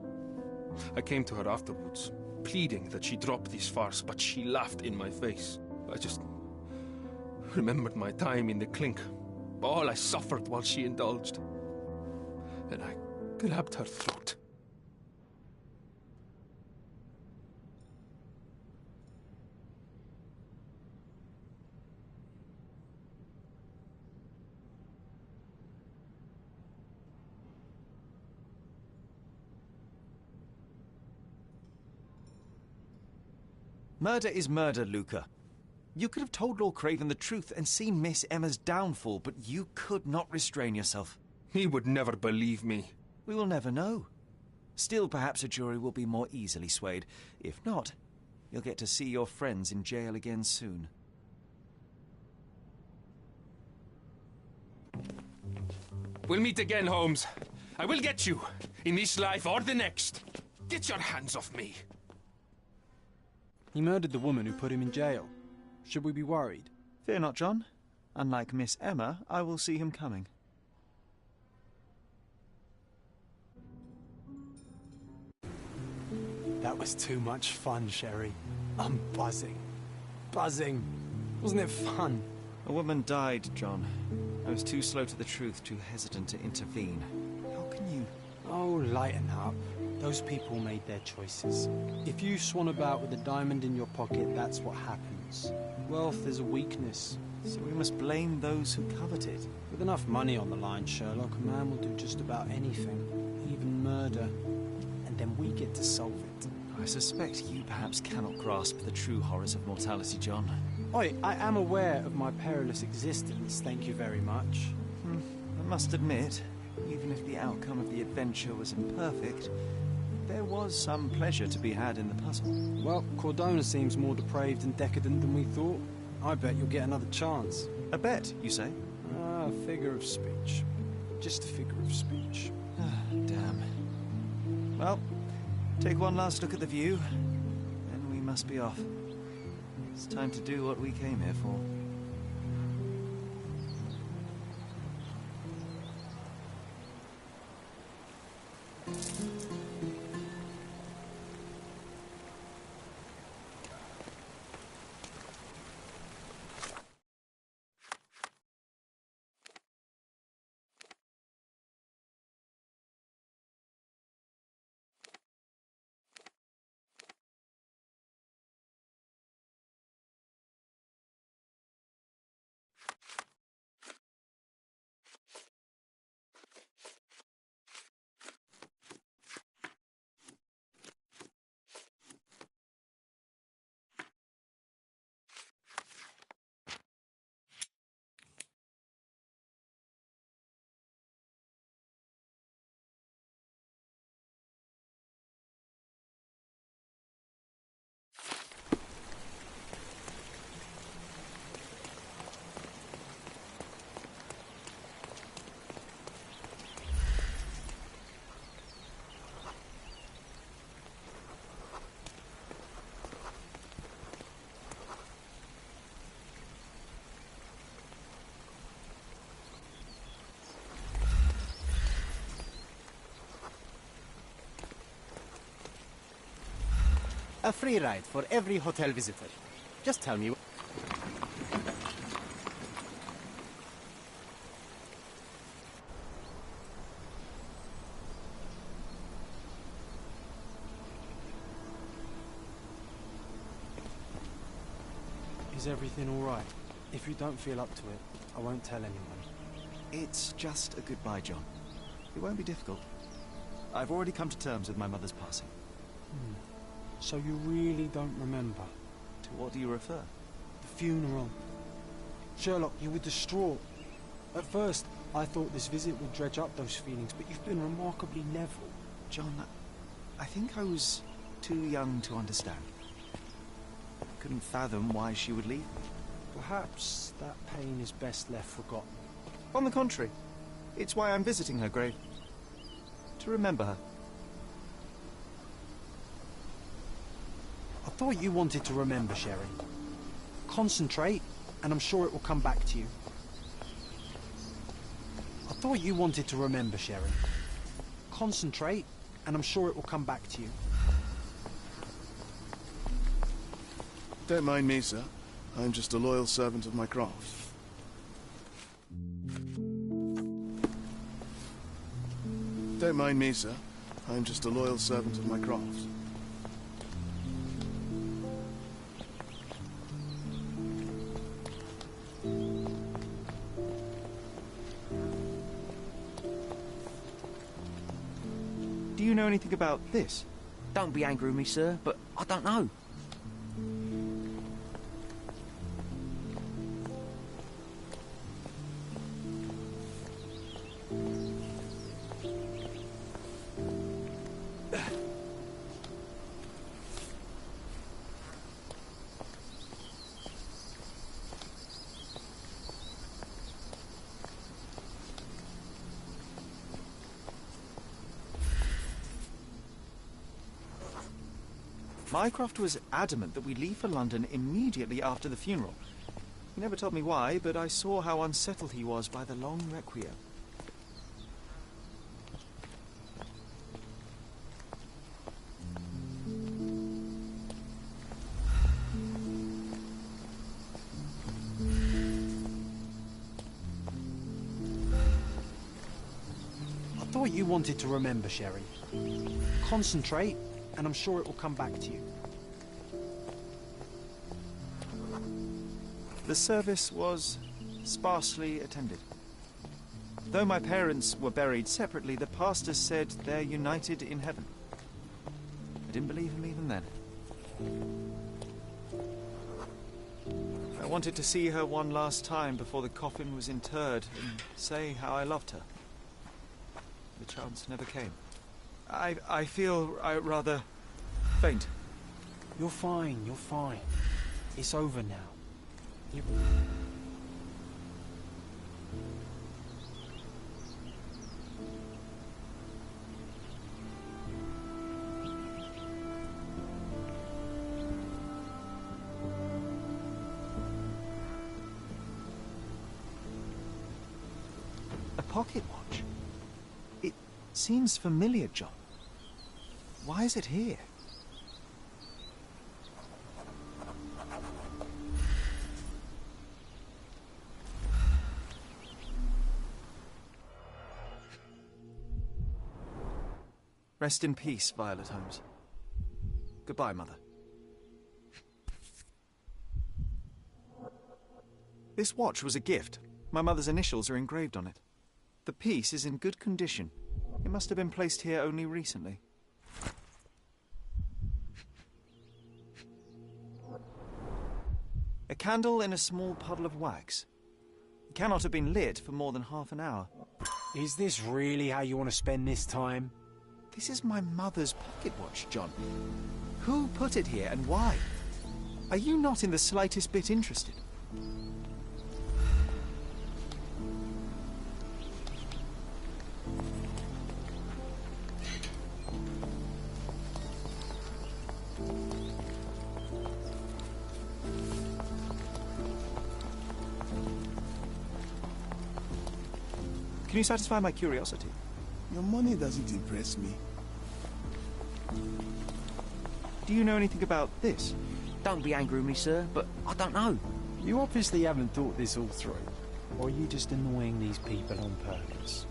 I came to her afterwards, pleading that she drop this farce, but she laughed in my face. I just remembered my time in the clink, all I suffered while she indulged. Then I grabbed her throat. Murder is murder, Luca. You could have told Lord Craven the truth and seen Miss Emma's downfall, but you could not restrain yourself. He would never believe me. We will never know. Still, perhaps a jury will be more easily swayed. If not, you'll get to see your friends in jail again soon. We'll meet again, Holmes. I will get you, in this life or the next. Get your hands off me. He murdered the woman who put him in jail. Should we be worried? Fear not, John. Unlike Miss Emma, I will see him coming. That was too much fun, Sherry. I'm buzzing. Buzzing. Wasn't it fun? A woman died, John. I was too slow to the truth, too hesitant to intervene. How can you... Oh, lighten up. Those people made their choices. If you swan about with a diamond in your pocket, that's what happens. Wealth is a weakness. So we must blame those who covet it. With enough money on the line, Sherlock, a man will do just about anything. Even murder. And then we get to solve it. I suspect you perhaps cannot grasp the true horrors of mortality, John. Oi, I am aware of my perilous existence, thank you very much. I must admit, even if the outcome of the adventure was imperfect, there was some pleasure to be had in the puzzle. Well, Cordona seems more depraved and decadent than we thought. I bet you'll get another chance. A bet, you say? Ah, a figure of speech. Just a figure of speech. Damn. Well, take one last look at the view, then we must be off. It's time to do what we came here for. A free ride for every hotel visitor. Just tell me. Is everything all right? If you don't feel up to it, I won't tell anyone. It's just a goodbye, John. It won't be difficult. I've already come to terms with my mother's passing. So you really don't remember? To what do you refer? The funeral. Sherlock, you were distraught. At first, I thought this visit would dredge up those feelings, but you've been remarkably level. John, I think I was too young to understand. Couldn't fathom why she would leave. Perhaps that pain is best left forgotten. On the contrary, it's why I'm visiting her grave. To remember her. I thought you wanted to remember, Sherry. Concentrate, and I'm sure it will come back to you. I thought you wanted to remember, Sherry. Concentrate, and I'm sure it will come back to you. Don't mind me, sir. I'm just a loyal servant of my craft. Don't mind me, sir. I'm just a loyal servant of my craft. Do you know anything about this? Don't be angry with me, sir, but I don't know. Mycroft was adamant that we leave for London immediately after the funeral. He never told me why, but I saw how unsettled he was by the long requiem. I thought you wanted to remember, Sherry. Concentrate, and I'm sure it will come back to you. The service was sparsely attended. Though my parents were buried separately, the pastor said they're united in heaven. I didn't believe him even then. I wanted to see her one last time before the coffin was interred and say how I loved her. The chance never came. I feel rather faint. You're fine, you're fine. It's over now. A pocket watch? It seems familiar, John. Why is it here? Rest in peace, Violet Holmes. Goodbye, Mother. This watch was a gift. My mother's initials are engraved on it. The piece is in good condition. It must have been placed here only recently. A candle in a small puddle of wax. It cannot have been lit for more than half an hour. Is this really how you want to spend this time? This is my mother's pocket watch, John. Who put it here and why? Are you not in the slightest bit interested? Can you satisfy my curiosity? Your money doesn't impress me. Do you know anything about this? Don't be angry with me, sir, but I don't know. You obviously haven't thought this all through. Or are you just annoying these people on purpose?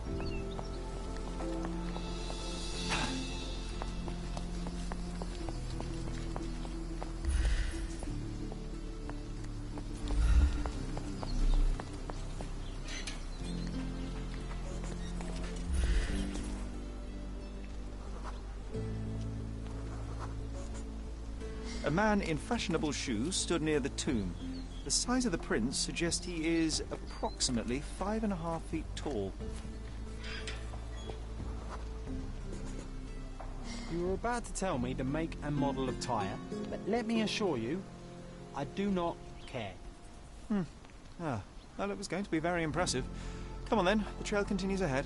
A man in fashionable shoes stood near the tomb. The size of the prints suggests he is approximately 5.5 feet tall. You were about to tell me the make and model of tyre, but let me assure you, I do not care. Well, it was going to be very impressive. Come on then, the trail continues ahead.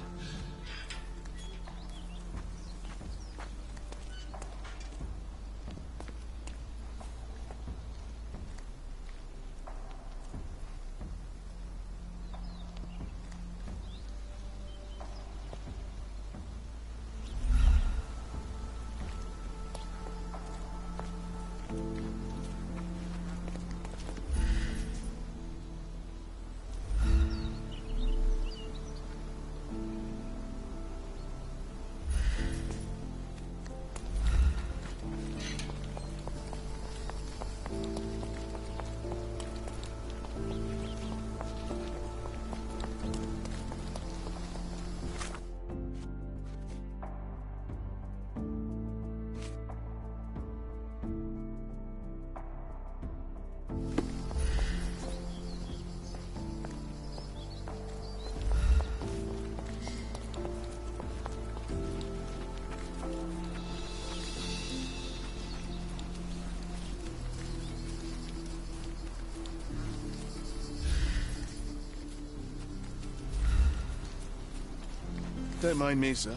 Don't mind me, sir.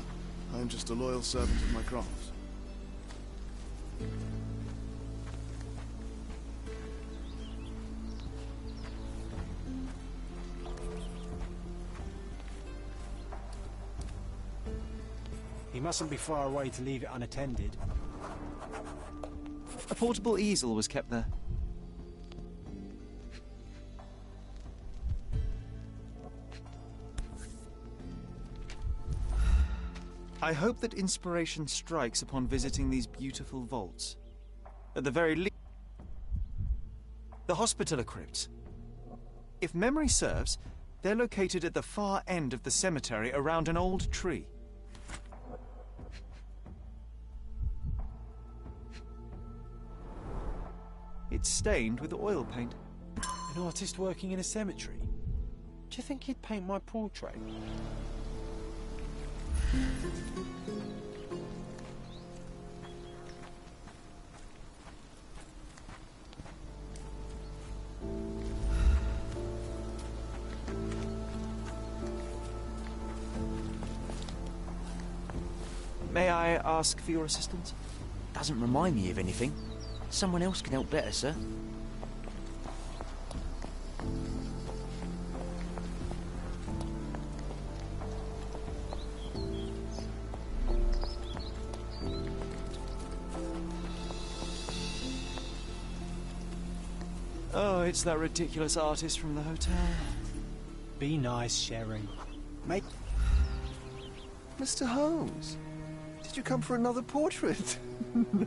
I'm just a loyal servant of my craft. He mustn't be far away to leave it unattended. A portable easel was kept there. I hope that inspiration strikes upon visiting these beautiful vaults. At the very least, the Hospitaller crypts. If memory serves, they're located at the far end of the cemetery around an old tree. It's stained with oil paint. An artist working in a cemetery? Do you think he'd paint my portrait? May I ask for your assistance? Doesn't remind me of anything. Someone else can help better, sir. Oh, it's that ridiculous artist from the hotel. Be nice, Sherry. Make... Mr. Holmes, did you come for another portrait?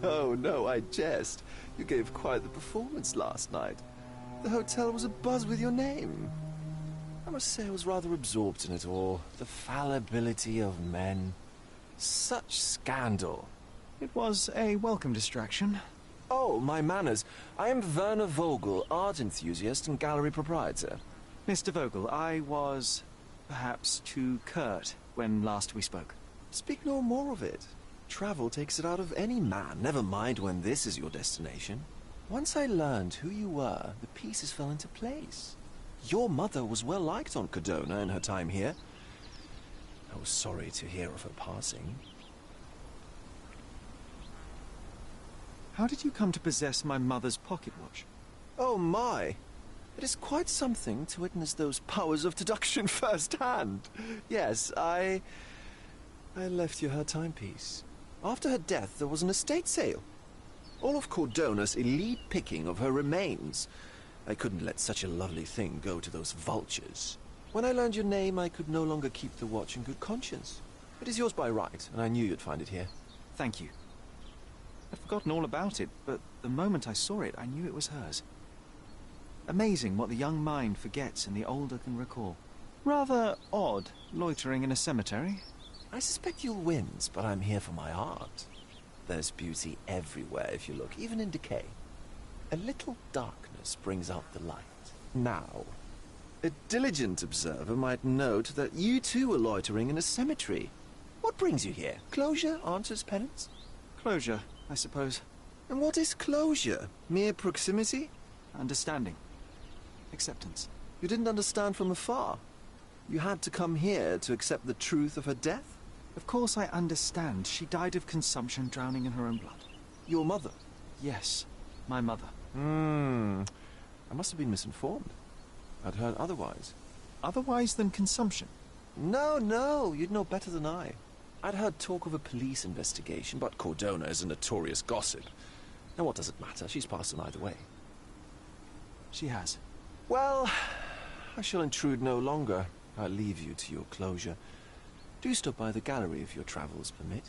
No, I jest. You gave quite the performance last night. The hotel was abuzz with your name. I must say I was rather absorbed in it all. The fallibility of men. Such scandal. It was a welcome distraction. Oh, my manners. I am Werner Vogel, art enthusiast and gallery proprietor. Mr. Vogel, I was perhaps too curt when last we spoke. Speak no more of it. Travel takes it out of any man, never mind when this is your destination. Once I learned who you were, the pieces fell into place. Your mother was well liked on Cadona in her time here. I was sorry to hear of her passing. How did you come to possess my mother's pocket watch? Oh my! It is quite something to witness those powers of deduction firsthand. Yes, I left you her timepiece. After her death, there was an estate sale. All of Cordona's elite picking of her remains. I couldn't let such a lovely thing go to those vultures. When I learned your name, I could no longer keep the watch in good conscience. It is yours by right, and I knew you'd find it here. Thank you. I'd forgotten all about it, but the moment I saw it, I knew it was hers. Amazing what the young mind forgets and the older can recall. Rather odd, loitering in a cemetery. I suspect you'll win, but I'm here for my art. There's beauty everywhere if you look, even in decay. A little darkness brings out the light. Now, a diligent observer might note that you too are loitering in a cemetery. What brings you here? Closure answers penance? Closure, I suppose. And what is closure? Mere proximity? Understanding. Acceptance. You didn't understand from afar. You had to come here to accept the truth of her death? Of course I understand. She died of consumption, drowning in her own blood. Your mother? Yes, my mother. I must have been misinformed. I'd heard otherwise. Otherwise than consumption? No, you'd know better than I. I'd heard talk of a police investigation, but Cordona is a notorious gossip. Now what does it matter? She's passed on either way. She has. Well, I shall intrude no longer. I'll leave you to your closure. Do stop by the gallery if your travels permit.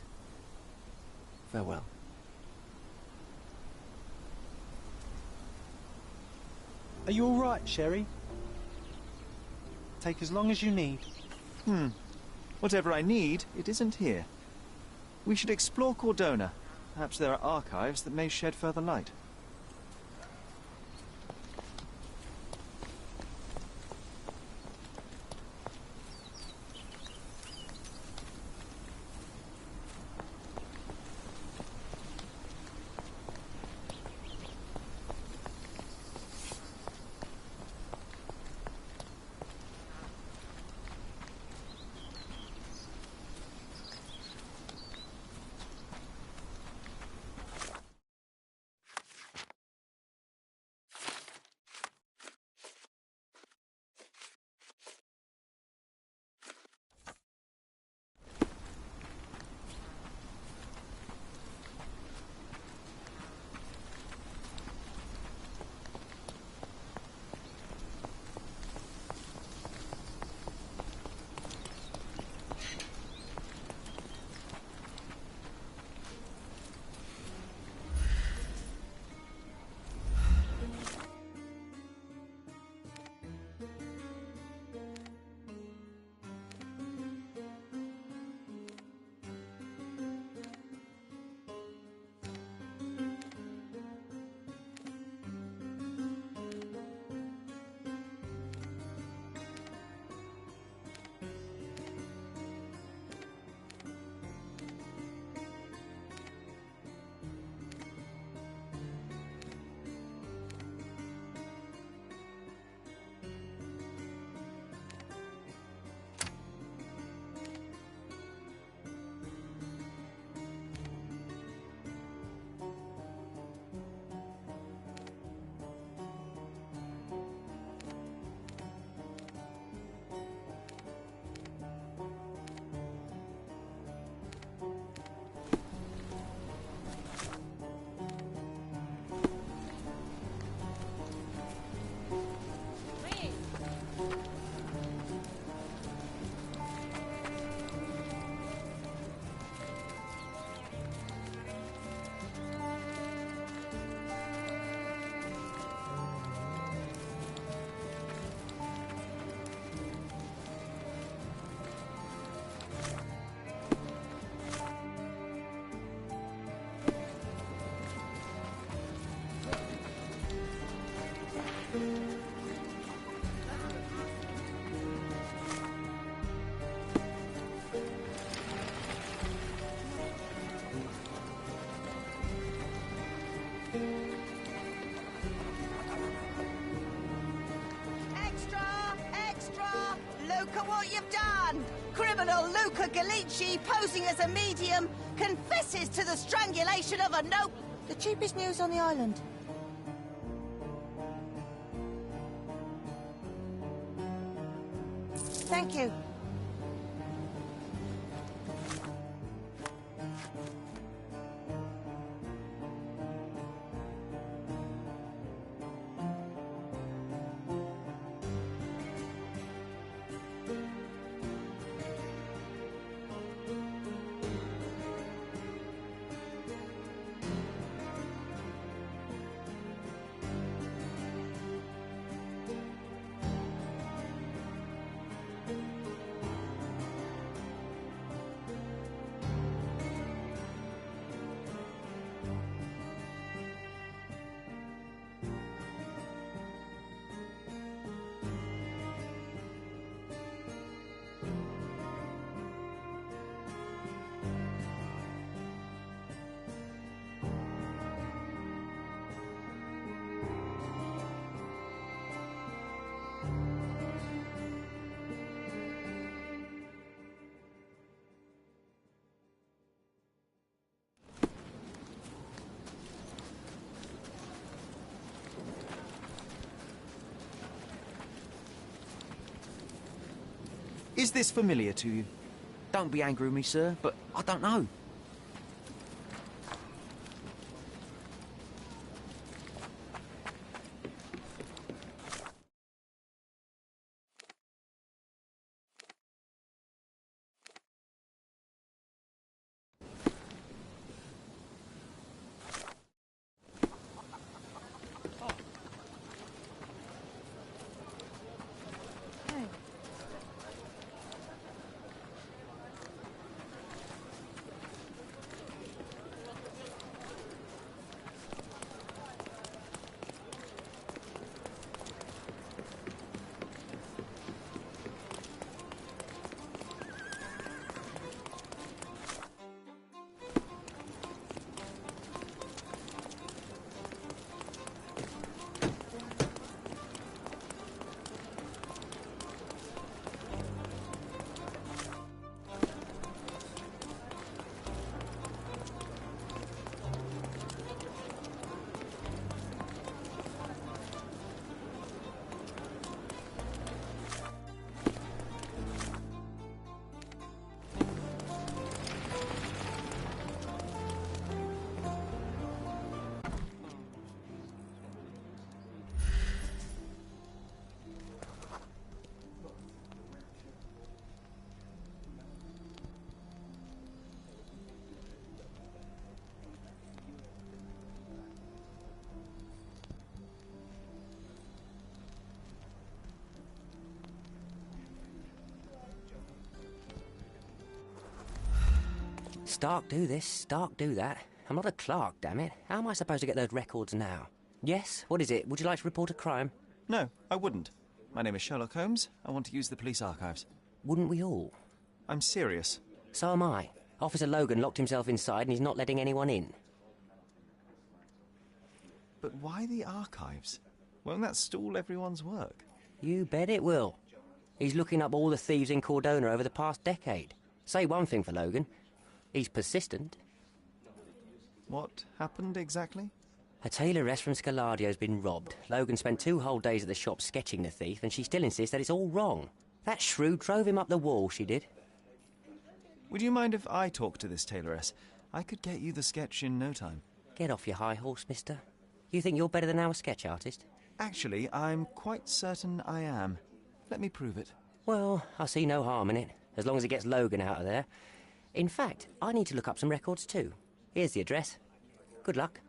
Farewell. Are you all right, Sherry? Take as long as you need. Whatever I need, it isn't here. We should explore Cordona. Perhaps there are archives that may shed further light. Look at what you've done! Criminal Luca Gallici, posing as a medium, confesses to the strangulation of a noble... The cheapest news on the island. Thank you. Is this familiar to you? Don't be angry with me, sir, but I don't know. Stark do this, Stark do that. I'm not a clerk, damn it. How am I supposed to get those records now? Yes? What is it? Would you like to report a crime? No, I wouldn't. My name is Sherlock Holmes. I want to use the police archives. Wouldn't we all? I'm serious. So am I. Officer Logan locked himself inside and he's not letting anyone in. But why the archives? Won't that stall everyone's work? You bet it will. He's looking up all the thieves in Cordona over the past decade. Say one thing for Logan. He's persistent. What happened exactly? A tailoress from Scaladio's been robbed. Logan spent 2 whole days at the shop sketching the thief, and she still insists that it's all wrong. That shrew drove him up the wall, she did. Would you mind if I talk to this tailoress? I could get you the sketch in no time. Get off your high horse, mister. You think you're better than our sketch artist? Actually, I'm quite certain I am. Let me prove it. Well, I see no harm in it, as long as it gets Logan out of there. In fact, I need to look up some records too. Here's the address. Good luck.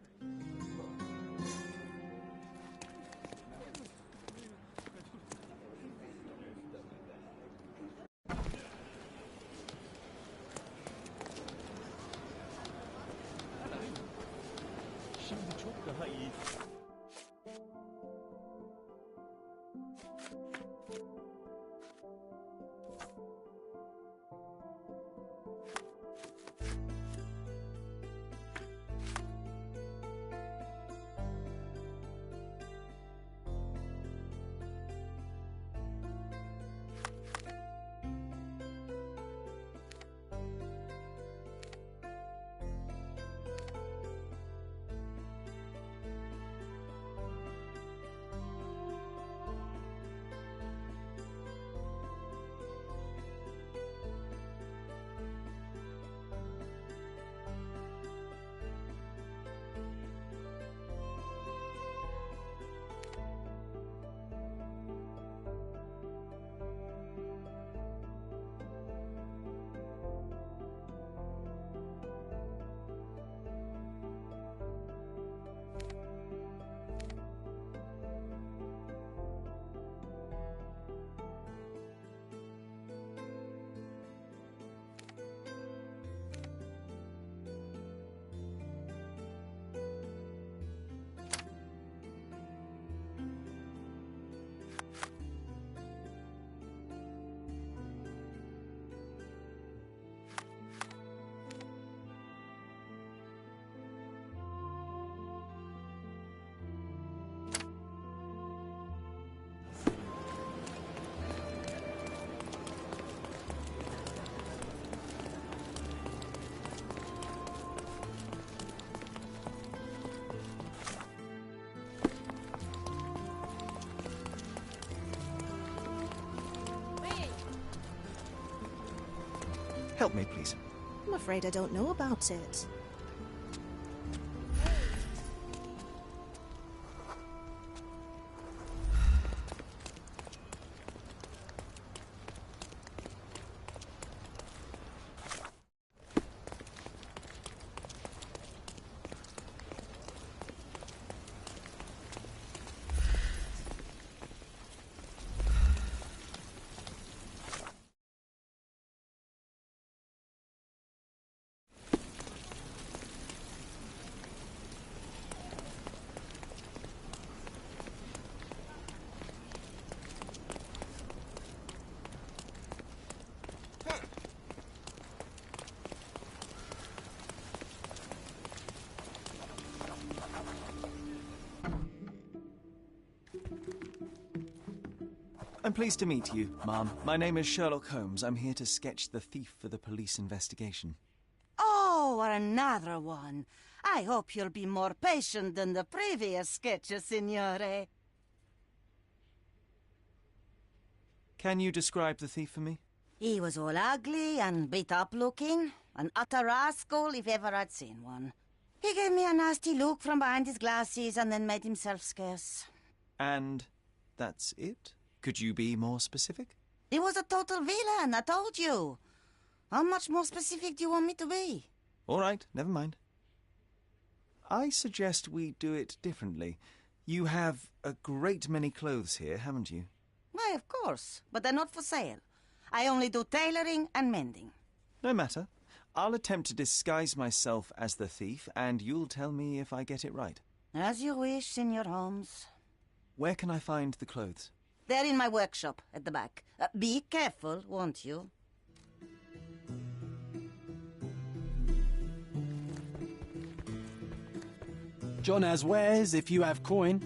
Help me, please. I'm afraid I don't know about it. I'm pleased to meet you, ma'am. My name is Sherlock Holmes. I'm here to sketch the thief for the police investigation. Oh, another one. I hope you'll be more patient than the previous sketches, Signore. Can you describe the thief for me? He was all ugly and beat-up looking. An utter rascal if ever I'd seen one. He gave me a nasty look from behind his glasses and then made himself scarce. And that's it? Could you be more specific? He was a total villain, I told you. How much more specific do you want me to be? All right, never mind. I suggest we do it differently. You have a great many clothes here, haven't you? Why, of course, but they're not for sale. I only do tailoring and mending. No matter. I'll attempt to disguise myself as the thief, and you'll tell me if I get it right. As you wish, Signor Holmes. Where can I find the clothes? They're in my workshop at the back. Be careful, won't you? John has wares if you have coin.